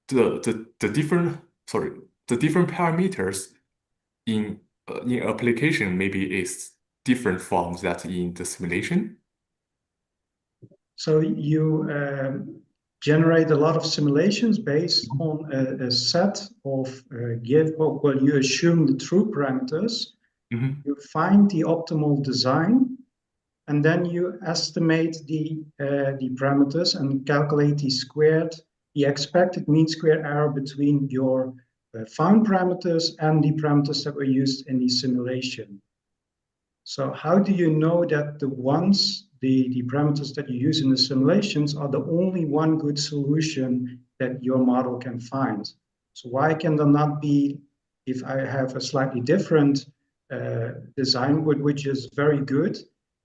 the different parameters in application maybe is different from that in the simulation. So you generate a lot of simulations based on a set of well, you assume the true parameters, you find the optimal design, and then you estimate the parameters and calculate the expected mean square error between your found parameters and the parameters that were used in the simulation. So how do you know that the parameters that you use in the simulations are the only one good solution that your model can find? So why can there not be, if I have a slightly different design, which is very good,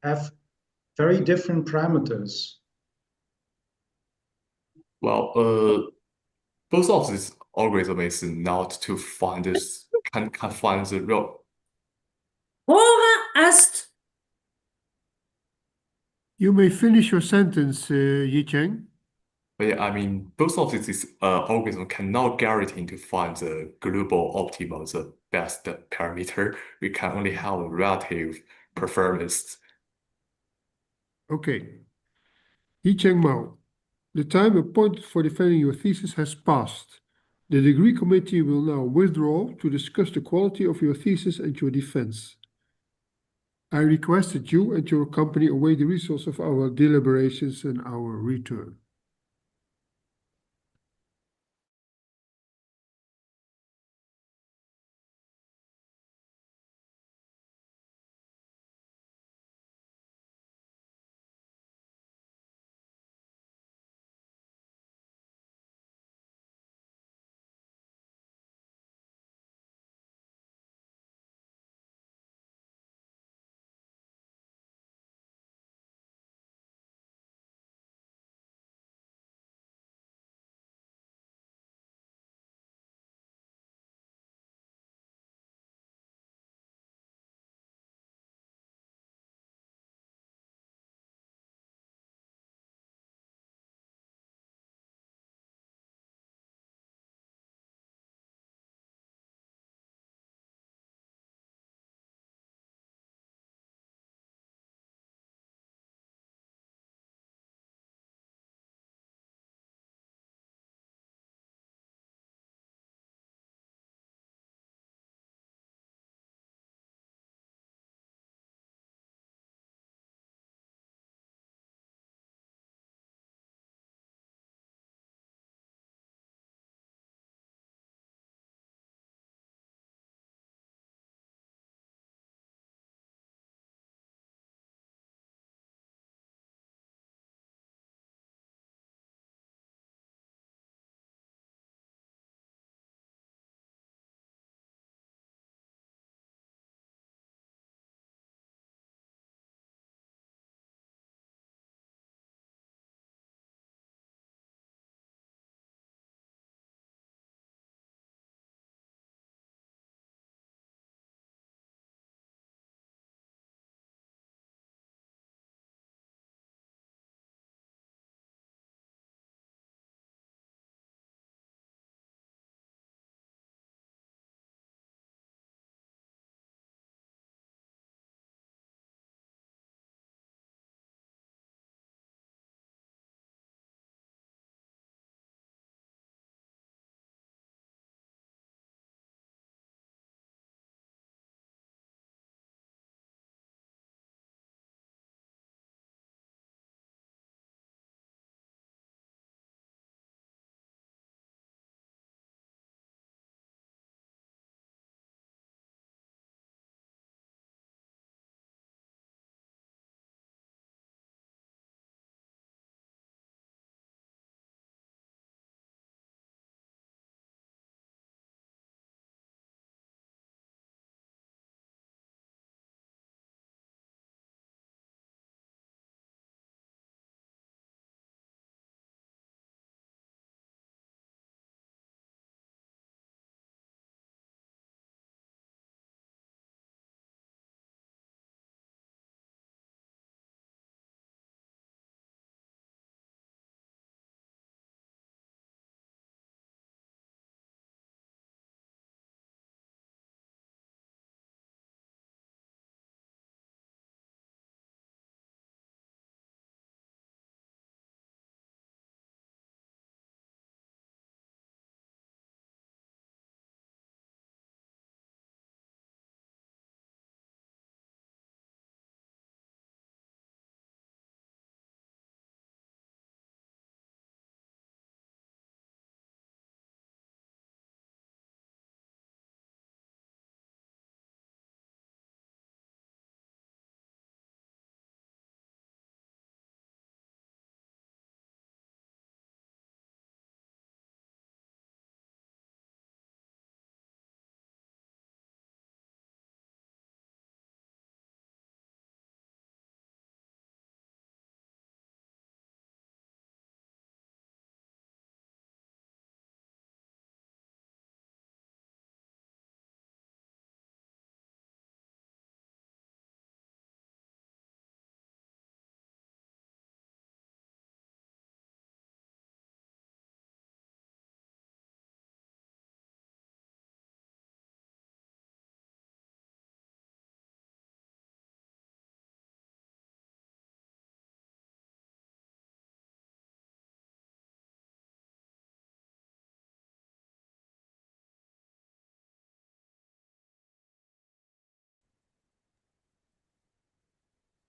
have very different parameters? Well, both of these algorithm is not to find this can find the real. Horen est. You may finish your sentence, Yicheng. But yeah, I mean, both of these algorithm cannot guarantee to find the global optimal, the best parameter. We can only have a relative performance. Okay. Yicheng Mao, the time appointed for defending your thesis has passed. The degree committee will now withdraw to discuss the quality of your thesis and your defense. I request that you and your company await the results of our deliberations and our return.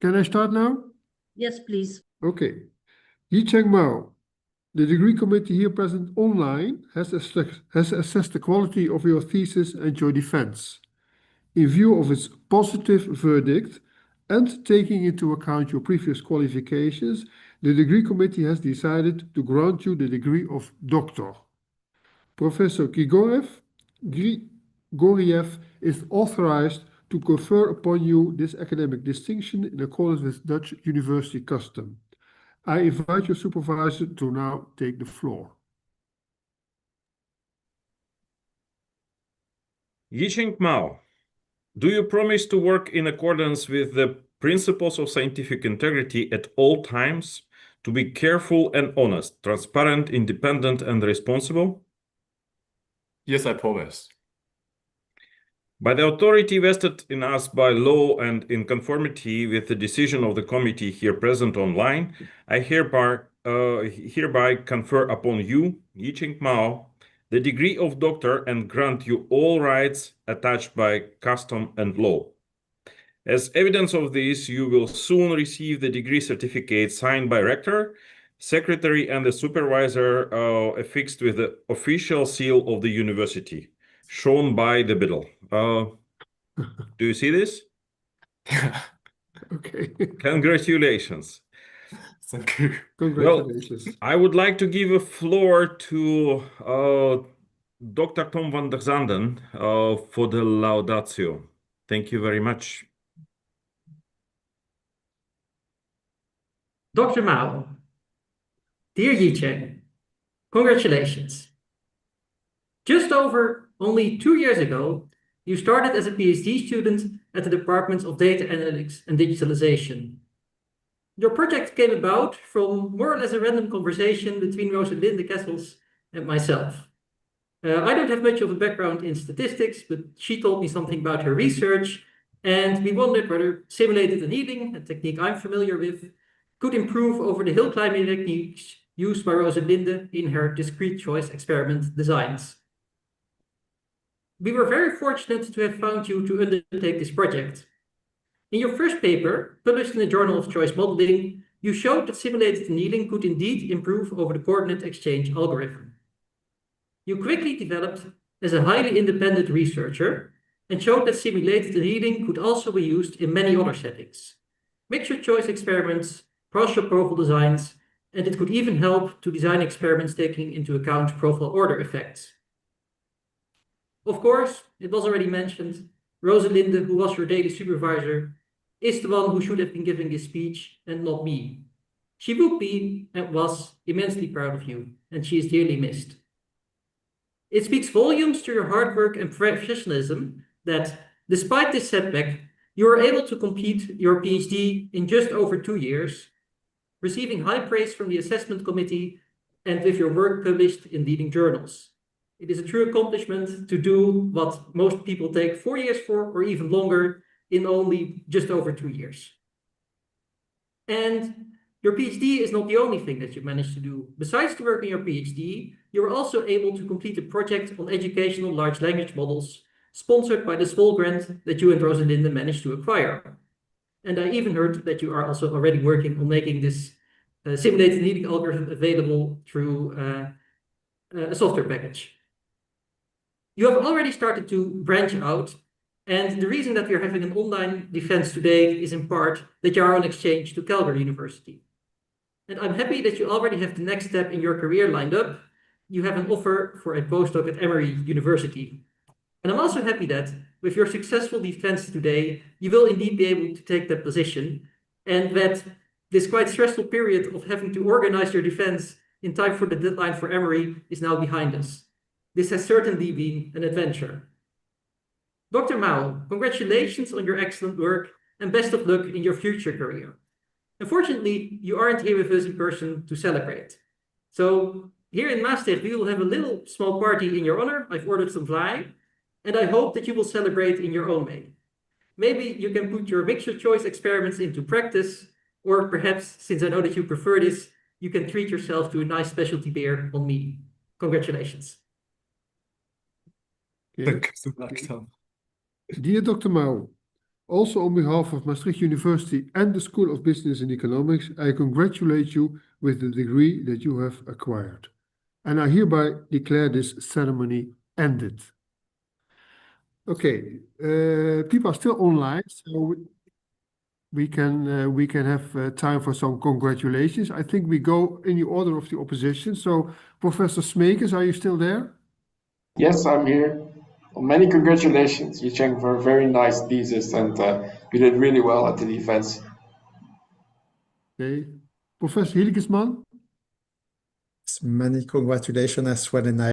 Can I start now? Yes, please. Okay. Yicheng Mao, the degree committee here present online has assessed the quality of your thesis and your defense. In view of its positive verdict and taking into account your previous qualifications, the degree committee has decided to grant you the degree of doctor. Professor Grigoriev is authorized to confer upon you this academic distinction in accordance with Dutch university custom. I invite your supervisor to now take the floor. Yicheng Mao, do you promise to work in accordance with the principles of scientific integrity at all times, to be careful and honest, transparent, independent, and responsible? Yes, I promise. By the authority vested in us by law and in conformity with the decision of the committee here present online, I hereby confer upon you, Yicheng Mao, the degree of doctor and grant you all rights attached by custom and law. As evidence of this, you will soon receive the degree certificate signed by rector, secretary, and the supervisor, affixed with the official seal of the university, shown by the beadle. Do you see this? Okay. Congratulations. Thank you. Congratulations. Well, I would like to give a floor to Dr. Tom van der Zanden for the laudatio. Thank you very much. Dr. Mao, dear Yicheng, congratulations. Just over only 2 years ago, you started as a PhD student at the Department of Data Analytics and Digitalization. Your project came about from more or less a random conversation between Rosalinde Kessels and myself. I don't have much of a background in statistics, but she told me something about her research, and we wondered whether simulated annealing, a technique I'm familiar with, could improve over the hill climbing techniques used by Rosalinde in her discrete choice experiment designs. We were very fortunate to have found you to undertake this project. In your first paper, published in the Journal of Choice Modeling, you showed that simulated annealing could indeed improve over the coordinate exchange algorithm. You quickly developed as a highly independent researcher and showed that simulated annealing could also be used in many other settings: mixture choice experiments, partial profile designs, and it could even help to design experiments taking into account profile order effects. Of course, it was already mentioned, Rosalinde, who was your daily supervisor, is the one who should have been giving this speech and not me. She would be and was immensely proud of you, and she is dearly missed. It speaks volumes to your hard work and professionalism that, despite this setback, you were able to complete your PhD in just over 2 years, receiving high praise from the assessment committee and with your work published in leading journals. It is a true accomplishment to do what most people take 4 years for, or even longer, in only just over 2 years. And your PhD is not the only thing that you managed to do. Besides the work on your PhD, you were also able to complete a project on educational large language models, sponsored by the small grant that you and Rosalinde managed to acquire. And I even heard that you are also already working on making this simulated annealing algorithm available through a software package. You have already started to branch out, and the reason that we are having an online defense today is in part that you are on exchange to Calgary University. And I'm happy that you already have the next step in your career lined up. You have an offer for a postdoc at Emory University. And I'm also happy that with your successful defense today, you will indeed be able to take that position, and that this quite stressful period of having to organize your defense in time for the deadline for Emory is now behind us. This has certainly been an adventure. Dr. Mao, congratulations on your excellent work and best of luck in your future career. Unfortunately, you aren't here with us in person to celebrate. So here in Maastricht, we will have a little small party in your honor. I've ordered some vlaai, and I hope that you will celebrate in your own way. Maybe you can put your mixture choice experiments into practice, or perhaps, since I know that you prefer this, you can treat yourself to a nice specialty beer on me. Congratulations. Okay. Thank you so much, Tom. Dear Dr. Mao, Also on behalf of Maastricht University and the School of Business and Economics, I congratulate you with the degree that you have acquired. And I hereby declare this ceremony ended. Okay, people are still online, so we can have time for some congratulations. I think we go in the order of the opposition. So, Professor Smekers, are you still there? Yes, I'm here. Well, many congratulations, Yicheng, for a very nice thesis, and you did really well at the defense. Okay, Professor Hilkesman. Many congratulations as well, and I